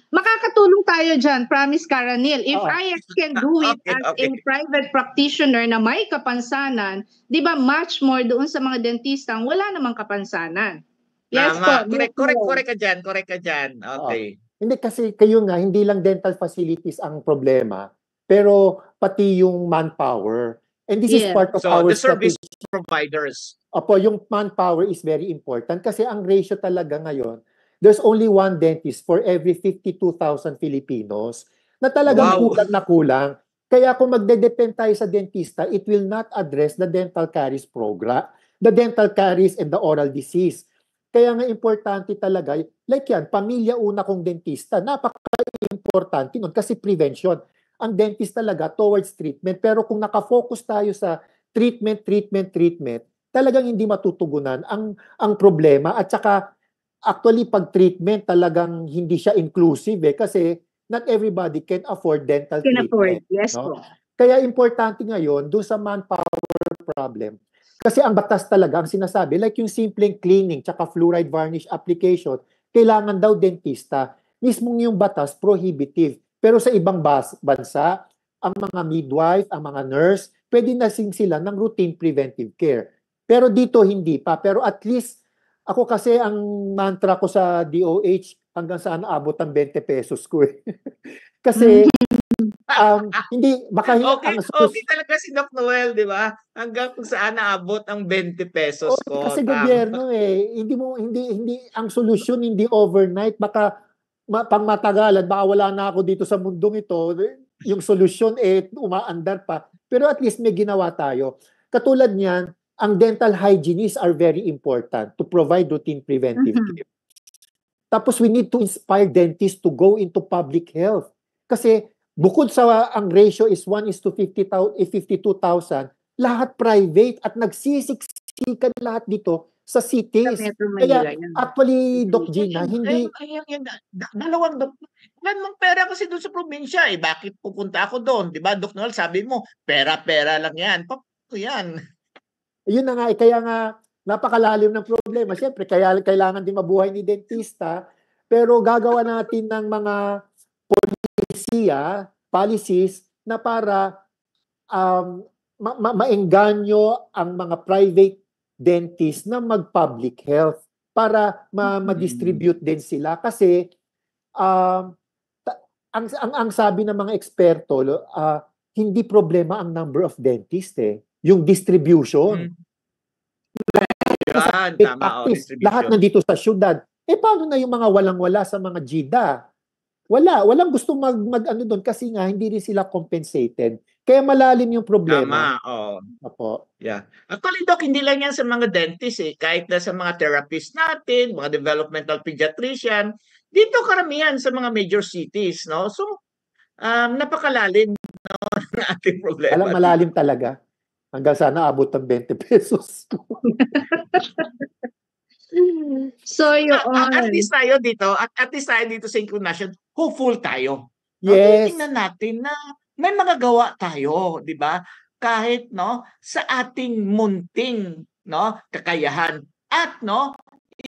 Makakatulong tayo dyan, promise, Karanil. If I can do it as a private practitioner na may kapansanan, di ba much more doon sa mga dentistang wala namang kapansanan. Yes po. Correct ka dyan. Okay. Hindi kasi kayo nga, hindi lang dental facilities ang problema, pero pati yung manpower. And this is part of our the service providers. Opo, yung manpower is very important kasi ang ratio talaga ngayon, there's only one dentist for every 52,000 Filipinos na talagang kulang na kulang. Kaya kung magde-depend tayo sa dentista, it will not address the dental caries program, the dental caries and the oral disease. Kaya nga importante talaga, like yan, pamilya una kong dentista, napaka-importante nun kasi prevention. Ang dentist talaga towards treatment, pero kung nakafocus tayo sa treatment, talagang hindi matutugunan ang problema. At saka, actually, pag treatment, talagang hindi siya inclusive kasi not everybody can afford dental treatment. Yes, no? Kaya importante ngayon, doon sa manpower problem, kasi ang batas talaga, ang sinasabi, like yung simpleng cleaning tsaka fluoride varnish application, kailangan daw dentista. Mismong yung batas, prohibitive. Pero sa ibang bansa, ang mga midwife, ang mga nurse, pwede na sila ng routine preventive care. Pero dito hindi pa. Pero at least, ako kasi ang mantra ko sa DOH, hanggang saan abot ang 20 pesos ko eh. Kasi, hindi, baka okay talaga si Doc Noel, di ba? Hanggang kung saan naabot ang 20 pesos ko. Kasi gobyerno hindi ang solusyon hindi overnight, baka pang matagalan, baka wala na ako dito sa mundong ito. yung solusyon umaandar pa. Pero at least may ginawa tayo. Katulad niyan, ang dental hygienists are very important to provide routine preventive care. Tapos we need to inspire dentists to go into public health. Kasi bukod sa ang ratio is 1:52,000, lahat private at nagsisiksikan lahat dito sa Sa cities. Metro Manila Kaya yan. actually, Doc Gina, hindi... Dalawang wala mong pera kasi doon sa probinsya eh. Bakit pupunta ako doon? Di ba, Doc Noel, sabi mo, pera-pera lang yan. Paano yan? Yun na nga, kaya nga napakalalim ng problema. Siyempre, kaya kailangan din mabuhay ni dentista, pero gagawa natin ng mga policies na para maengganyo ang mga private dentist na mag-public health para ma-distribute din sila. Kasi ang sabi ng mga eksperto, hindi problema ang number of dentists yung distribution. Yan, tama, Lahat nandito sa syudad. Paano na yung mga walang-wala sa mga GIDA? Walang gusto mag-ano doon kasi nga hindi rin sila compensated. Kaya malalim yung problema. Tama, Opo. Yeah. Actually, Doc, hindi lang yan sa mga dentist kahit na sa mga therapists natin, mga developmental pediatrician, dito karamihan sa mga major cities, no? So, napakalalim ng ating problema. Malalim talaga. Hanggang sana abot ng 20 pesos. So, at least tayo dito sa Inclination, hopeful tayo. Yes. Tingnan natin na may magagawa tayo, di ba? Kahit sa ating munting kakayahan at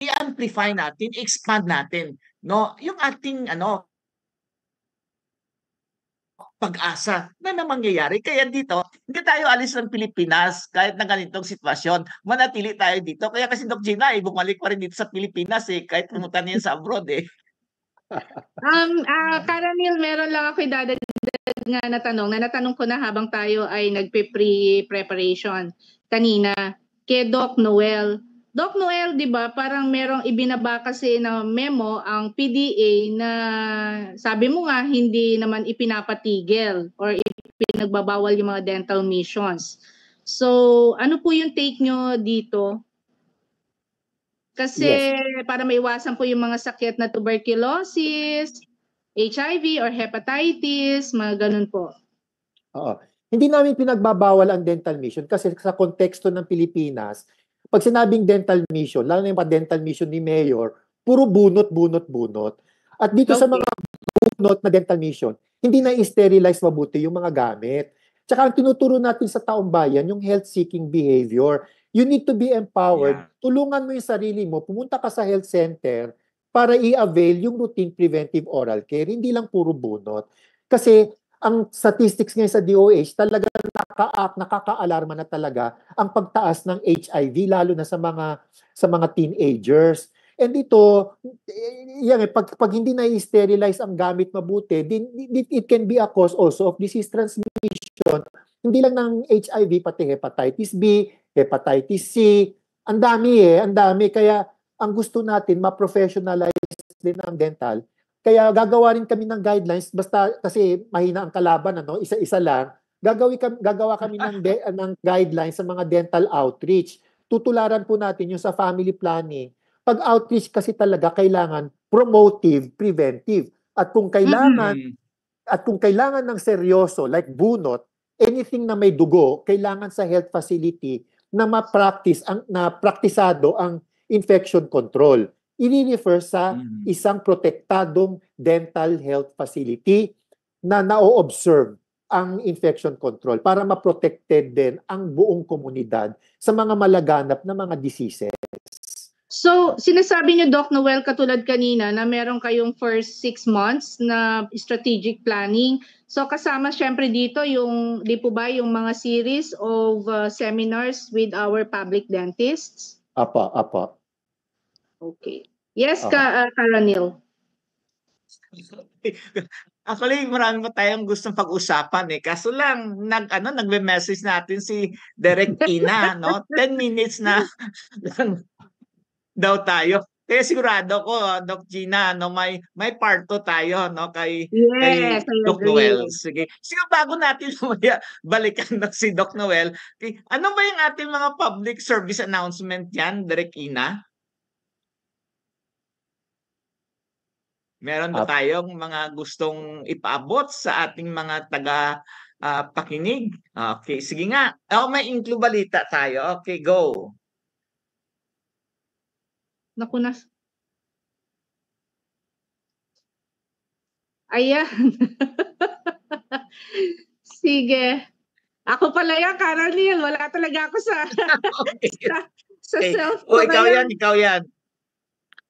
i-amplify natin, expand natin yung ating pag-asa na mangyayari. Kaya dito, hindi tayo alis ng Pilipinas kahit na ganitong sitwasyon. Manatili tayo dito. Kaya kasi Doc Gina, bumalik pa rin dito sa Pilipinas kahit pumunta niyan sa abroad Karanil, meron lang ako idadagdag nga na tanong. Natanong ko na habang tayo ay nagpe-pre-preparation kanina kay Doc Noel. Doc Noel, di ba, parang merong ibinaba kasi na memo ang PDA na sabi mo nga hindi naman ipinapatigil or ipinagbabawal yung mga dental missions. So, ano po yung take nyo dito? Kasi para maiwasan po yung mga sakit na tuberculosis, HIV or hepatitis, mga ganun po. Oo. Hindi namin pinagbabawal ang dental mission kasi sa konteksto ng Pilipinas, pag sinabing dental mission, lalo na yung dental mission ni Mayor, puro bunot. At dito sa mga bunot na dental mission, hindi na i-sterilize mabuti yung mga gamit. Tsaka ang tinuturo natin sa taong bayan, yung health-seeking behavior. You need to be empowered. Yeah. Tulungan mo yung sarili mo. Pumunta ka sa health center para i-avail yung routine preventive oral care. Hindi lang puro bunot. Kasi ang statistics ngayon sa DOH talaga nakaka-alarma na talaga ang pagtaas ng HIV lalo na sa mga teenagers. And dito, pag hindi na-sterilize ang gamit mabuti, it can be a cause also of disease transmission. Hindi lang ng HIV, pati hepatitis B, hepatitis C. Ang dami. Kaya ang gusto natin, ma-professionalize din ang dental. Kaya gagawa rin kami ng guidelines, basta kasi mahina ang kalaban, isa-isa lang. Gagawa kami ng guidelines sa mga dental outreach. Tutularan po natin yung sa family planning. Pag outreach kasi talaga kailangan promotive, preventive. At kung kailangan ng seryoso like bunot, anything na may dugo, kailangan sa health facility na praktisado ang infection control. I-refer sa isang protektadong dental health facility na na-observe ang infection control para ma-protected din ang buong komunidad sa mga malaganap na mga diseases. So, sinasabi niyo, Doc Noel, katulad kanina, na meron kayong first 6 months na strategic planning. So, kasama syempre dito di po ba yung mga series of seminars with our public dentists? Apa. Okay. Yes, Karanil. Actually, marami pa tayong gustong pag-usapan Kaso lang, nagme-message natin si Direk Ina, 10 minutes na lang daw tayo. Kaya sigurado ko, Doc Gina, no, may part 2 tayo, no, kay Yes, I Doc agree. Noel. Sige. Sige, bago natin mamaya balikan na si Doc Noel, ano ba yung ating mga public service announcement yan, Direk Ina? Meron ba tayong mga gustong ipaabot sa ating mga pakinig? Okay, sige nga. May Inklu Balita tayo. Okay, go. Naku na. Ayan. Sige. Ako pala yan, Caroline. Wala talaga ako sa Okay. sa Okay. self O, ko ikaw na yan, ikaw yan.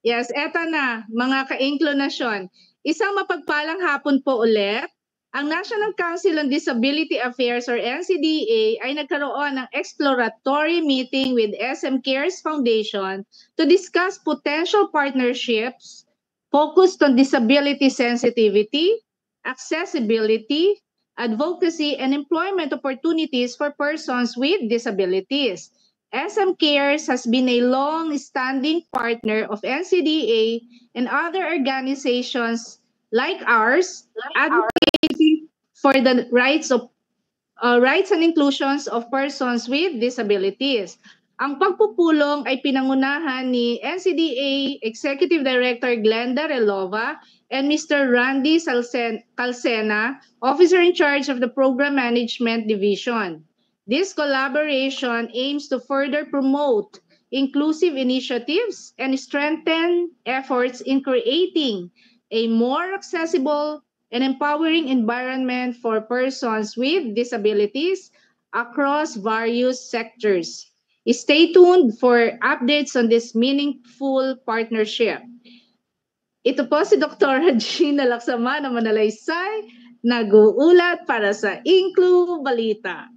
Yes, eto na, mga ka-inclinasyon. Isang mapagpalang hapon po ulit. Ang National Council on Disability Affairs or NCDA ay nagkaroon ng exploratory meeting with SM Cares Foundation to discuss potential partnerships focused on disability sensitivity, accessibility, advocacy, and employment opportunities for persons with disabilities. SM Cares has been a long-standing partner of NCDA and other organizations like ours, advocating for the rights and inclusions of persons with disabilities. Ang pagpupulong ay pinangunahan ni NCDA Executive Director Glenda Relova and Mr. Randy Calcena, Officer in charge of the Program Management Division. This collaboration aims to further promote inclusive initiatives and strengthen efforts in creating a more accessible and empowering environment for persons with disabilities across various sectors. Stay tuned for updates on this meaningful partnership. Ito po si Dr. Gina Laksama na Manalaysay, nag-uulat para sa Inklu Balita.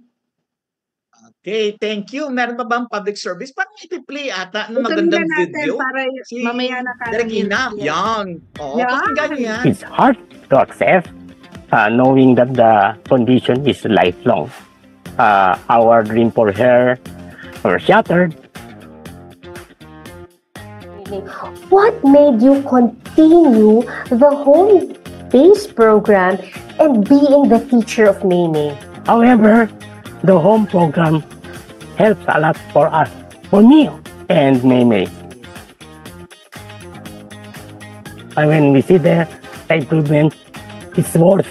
Okay, thank you. Meron pa bang public service? Parang iti-play ata ng Ito magandang nila natin video. para mamaya na Direk Ina, yan. Oo, Yan. pakinggan niyo yan. It's hard to accept knowing that the condition is lifelong. Our dream for her were shattered. What made you continue the home-based program and being the teacher of Mimi? However, the home program helps a lot for us, for me and Mimi. And when we see the improvement, it's worth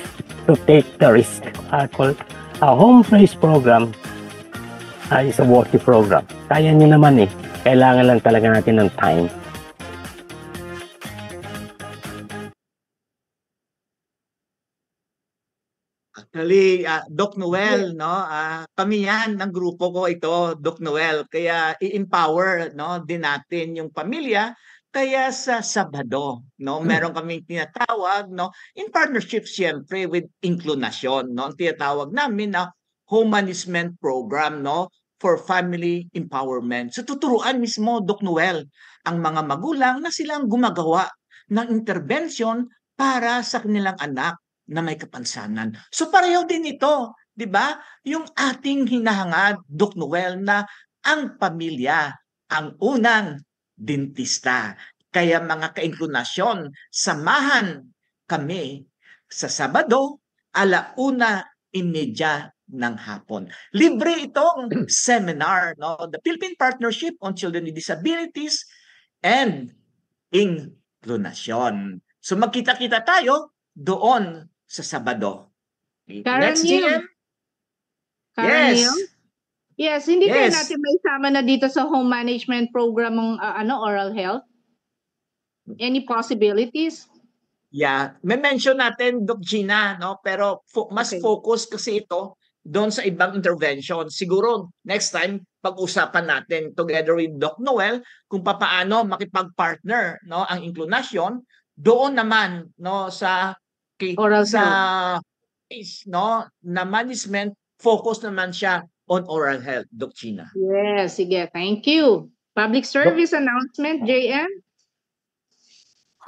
to take the risk. A home-based program is a worthy program. Kaya nyo naman eh. Kailangan lang talaga natin ng time. Actually, Doc Noel, no? Kami yan ng grupo ko ito, Doc Noel. Kaya i-empower, no, din natin yung pamilya. Kaya sa Sabado, no, meron kaming tinatawag, no, in partnership siyempre with Inclunasyon, no, ang tinatawag namin na home management program, no, for family empowerment. So tuturuan mismo, Doc Noel, ang mga magulang na silang gumagawa ng intervention para sa kanilang anak na may kapansanan. So pareho din ito, 'di ba? Yung ating hinahangad, Doc Noel, na ang pamilya ang unang dentista. Kaya mga ka-inclinasyon, samahan kami sa Sabado, 1:30 ng hapon. Libre itong seminar, no? The Philippine Partnership on Children with Disabilities and Inclunasyon. So magkita-kita tayo doon sa Sabado. Next, GM? Yes. Yes, hindi Yes. kaya natin maisama na dito sa home management program ng oral health? Any possibilities? Yeah, may mention natin, Doc Gina, no? Pero mas Okay. focus kasi ito doon sa ibang intervention. Siguro next time pag-usapan natin together with Doc Noel kung paano makipag-partner, no, ang Inclunasyon doon naman, no, sa Oral case, no, na management focus naman siya on oral health, Doc Gina. Yes, sige. Thank you. Public service announcement, JM?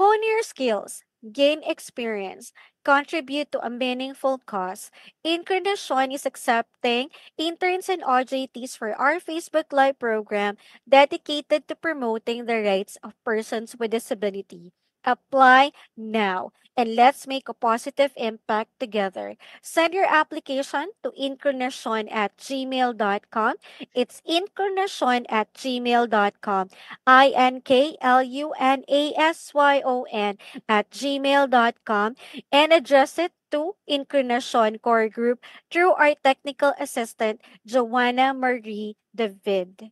Hone your skills, gain experience, contribute to a meaningful cause. Incarnation is accepting interns and OJTs for our Facebook Live program dedicated to promoting the rights of persons with disability. Apply now and let's make a positive impact together. Send your application to incarnation@gmail.com. It's incarnation@gmail.com. incarnation@gmail.com and address it to Incarnation Core Group through our technical assistant, Joanna Marie David.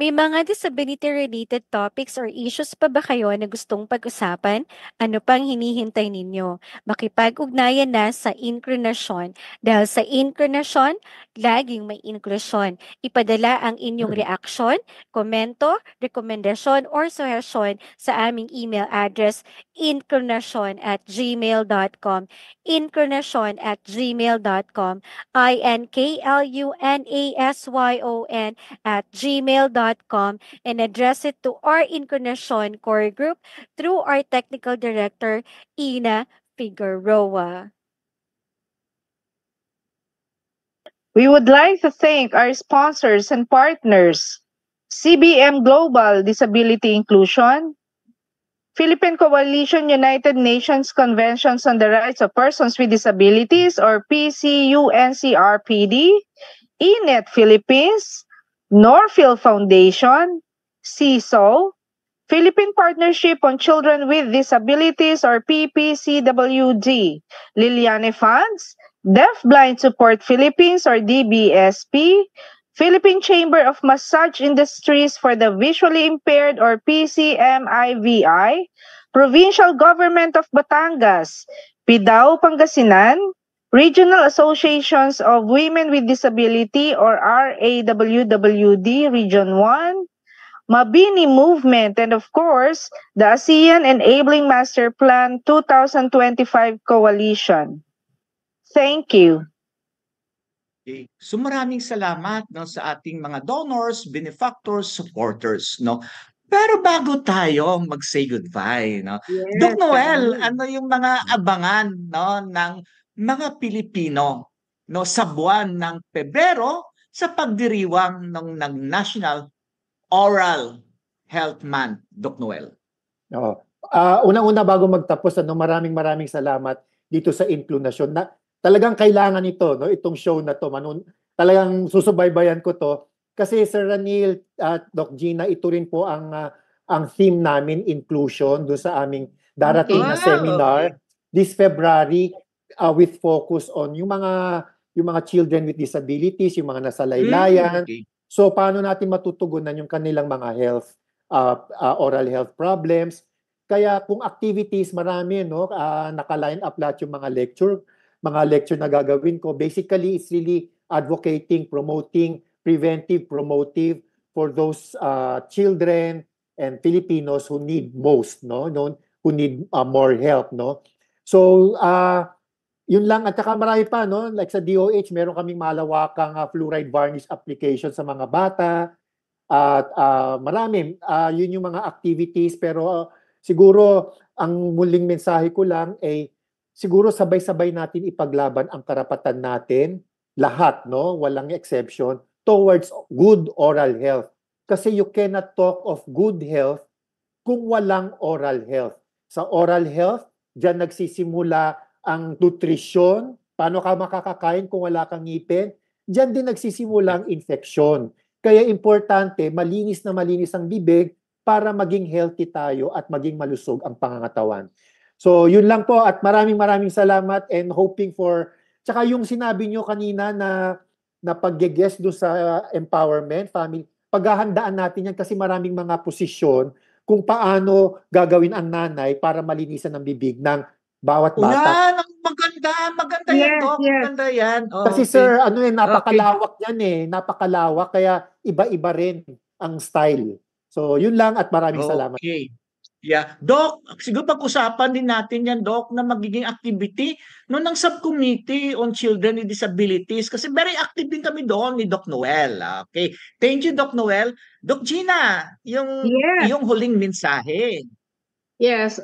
May mga disability-related topics or issues pa ba kayo na gustong pag-usapan? Ano pang hinihintay ninyo? Makipag-ugnayan na sa Incarnation. Dahil sa Incarnation, laging may inklusyon. Ipadala ang inyong reaksyon, komento, rekomendasyon, or suggestion sa aming email address incarnation@gmail.com incarnation@gmail.com incarnation@gmail.com and address it to our Incarnation Core Group through our Technical Director, Ina Figueroa. We would like to thank our sponsors and partners, CBM Global Disability Inclusion, Philippine Coalition United Nations Conventions on the Rights of Persons with Disabilities or PCUNCRPD, ENET Philippines, Norfield Foundation, CISO, Philippine Partnership on Children with Disabilities or PPCWD, Liliane Funds, Deafblind Support Philippines or DBSP, Philippine Chamber of Massage Industries for the Visually Impaired or PCMIVI, Provincial Government of Batangas, PIDAO Pangasinan, Regional Associations of Women with Disability or RAWWD Region 1, Mabini Movement, and of course, the ASEAN Enabling Master Plan 2025 Coalition. Thank you. Okay. So maraming salamat no sa ating mga donors, benefactors, supporters no. Pero bago tayo mag-say goodbye no. Yes, Doc Noel, salamat. ano yung mga abangan no ng mga Pilipino no sa buwan ng Pebrero sa pagdiriwang ng National Oral Health Month, Doc Noel? Oo. Unang-una bago magtapos, maraming salamat dito sa Incarnation. Talagang kailangan ito, no? Itong show na to. Talagang susubaybayan ko to. Kasi Sir Ranil at Doc Gina, ito rin po ang theme namin, inclusion, doon sa aming darating na seminar this February with focus on yung mga children with disabilities, yung mga nasa laylayan. So paano natin matutugunan yung kanilang mga health, oral health problems. Kaya kung activities, marami, no? Naka-line up lahat yung mga lecture na gagawin ko. Basically, it's really advocating, promoting, preventive, promotive for those children and Filipinos who need most, no? Who need more help, no? So, yun lang. At saka marami pa, no? Like sa DOH, meron kaming malawakang fluoride varnish application sa mga bata. At marami. Yun yung mga activities. Pero siguro, ang muling mensahe ko lang ay siguro sabay-sabay natin ipaglaban ang karapatan natin, lahat, no? Walang exception, towards good oral health. Kasi you cannot talk of good health kung walang oral health. Sa oral health, diyan nagsisimula ang nutrisyon. Paano ka makakakain kung wala kang ngipin? Diyan din nagsisimula ang infeksyon. Kaya importante, malinis ang bibig para maging healthy tayo at maging malusog ang pangangatawan. So, yun lang po at maraming salamat and hoping for, tsaka yung sinabi nyo kanina na pag-guest doon sa empowerment, family, paghahandaan natin yan kasi maraming mga posisyon kung paano gagawin ang nanay para malinisan ang bibig ng bawat bata. Maganda yan, Doc. Maganda yan. Kasi sir, napakalawak yan napakalawak, kaya iba-iba rin ang style. So, yun lang at maraming salamat. Okay. Yeah. Doc, siguro pag-usapan din natin yan, Doc, na magiging activity ng subcommittee on children with disabilities kasi very active din kami doon ni Doc Noel. Okay. Thank you, Doc Noel. Doc Gina, yung huling mensahe. Yes.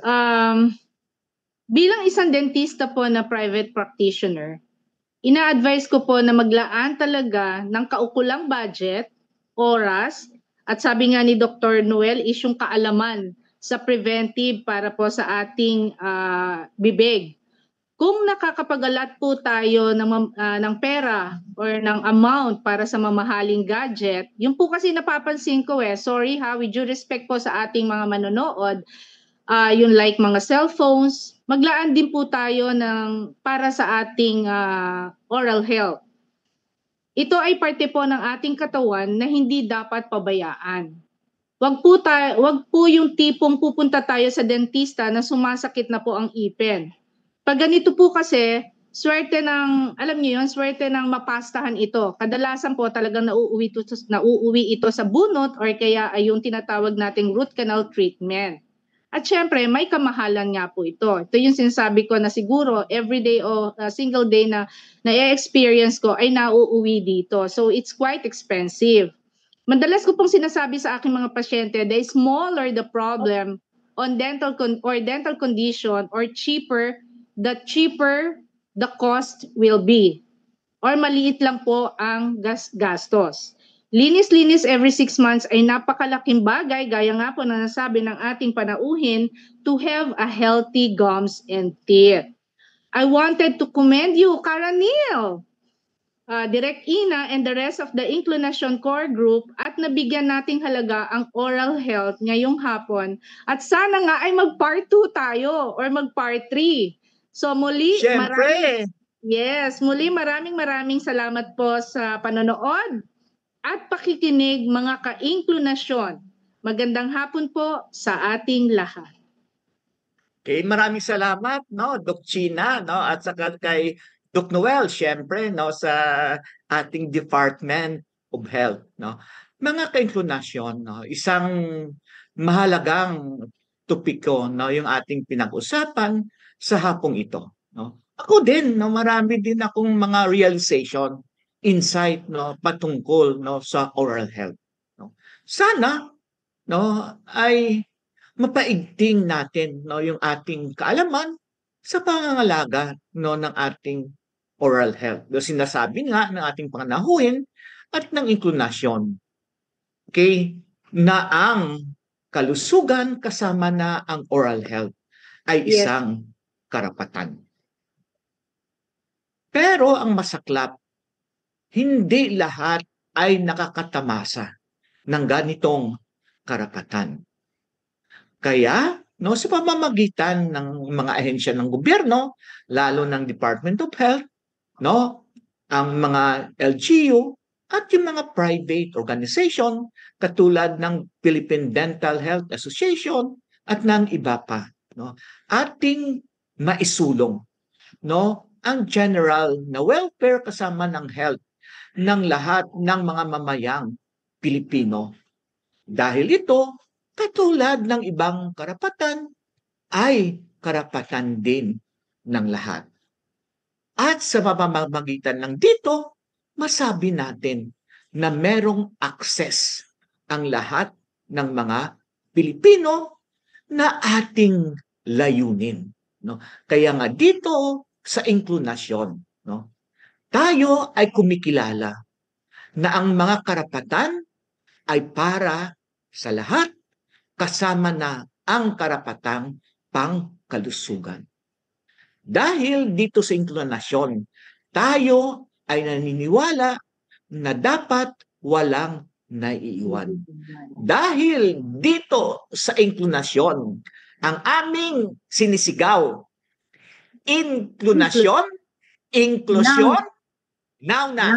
Bilang isang dentista po na private practitioner, ina-advise ko po na maglaan talaga ng kaukulang budget, oras, at sabi nga ni Dr. Noel is yung kaalaman sa preventive para po sa ating bibig. Kung nakakapagalat po tayo ng pera or ng amount para sa mamahaling gadget, yun po kasi napapansin ko sorry ha, with due respect po sa ating mga manonood, yun like mga cellphones, maglaan din po tayo para sa ating oral health. Ito ay parte po ng ating katawan na hindi dapat pabayaan. Wag po yung tipong pupunta tayo sa dentista na sumasakit na po ang ipin. Pag ganito po kasi, swerte ng mapastahan ito. Kadalasan po talagang nauuwi ito sa bunot or kaya ay yung tinatawag nating root canal treatment. At syempre, may kamahalan nga po ito. Ito yung sinasabi ko na siguro everyday o single day na na-experience ko ay nauuwi dito. So it's quite expensive. Madalas ko pong sinasabi sa aking mga pasyente, the smaller the problem on dental condition or the cheaper the cost will be. Or maliit lang po ang gastos. Linis-linis every 6 months ay napakalaking bagay, gaya nga po na nasabi ng ating panauhin, to have a healthy gums and teeth. I wanted to commend you, Karanil, Direct Ina, and the rest of the Inclination Core Group at nabigyan nating halaga ang oral health ngayong hapon. At sana nga ay mag-part 2 tayo or mag-part 3. So muli, maraming salamat po sa panonood at pakikinig mga ka-Inclinasyon. Magandang hapon po sa ating lahat. Okay, maraming salamat, Doc China, at saka kay Doc Noel, syempre, sa ating Department of Health, Mga ka-Inclinasyon, isang mahalagang topiko, yung ating pinag-usapan sa hapong ito, Ako din, marami din akong mga realization, insight patungkol sa oral health. Sana ay mapaigting natin yung ating kaalaman sa pangangalaga ng ating oral health. Sinasabi nga ng ating pananahuin at ng Inclinasyon. Okay, na ang kalusugan kasama na ang oral health ay isang karapatan. Pero ang masaklap, hindi lahat ay nakakatamasa ng ganitong karapatan. Kaya, sa pamamagitan ng mga ahensya ng gobyerno, lalo ng Department of Health, ang mga LGU at yung mga private organization katulad ng Philippine Dental Health Association at ng iba pa, ating maisulong, ang general na welfare kasama ng health ng lahat ng mga mamayang Pilipino. Dahil ito, katulad ng ibang karapatan, ay karapatan din ng lahat. At sa pamamagitan ng dito, masabi natin na merong access ang lahat ng mga Pilipino na ating layunin. Kaya nga dito sa Inclinasyon, tayo ay kumikilala na ang mga karapatan ay para sa lahat, kasama na ang karapatang pangkalusugan. Dahil dito sa Inclinasyon, tayo ay naniniwala na dapat walang naiiwan. Dahil dito sa Inclinasyon, ang aming sinisigaw, Inclinasyon, inklusyon, now na.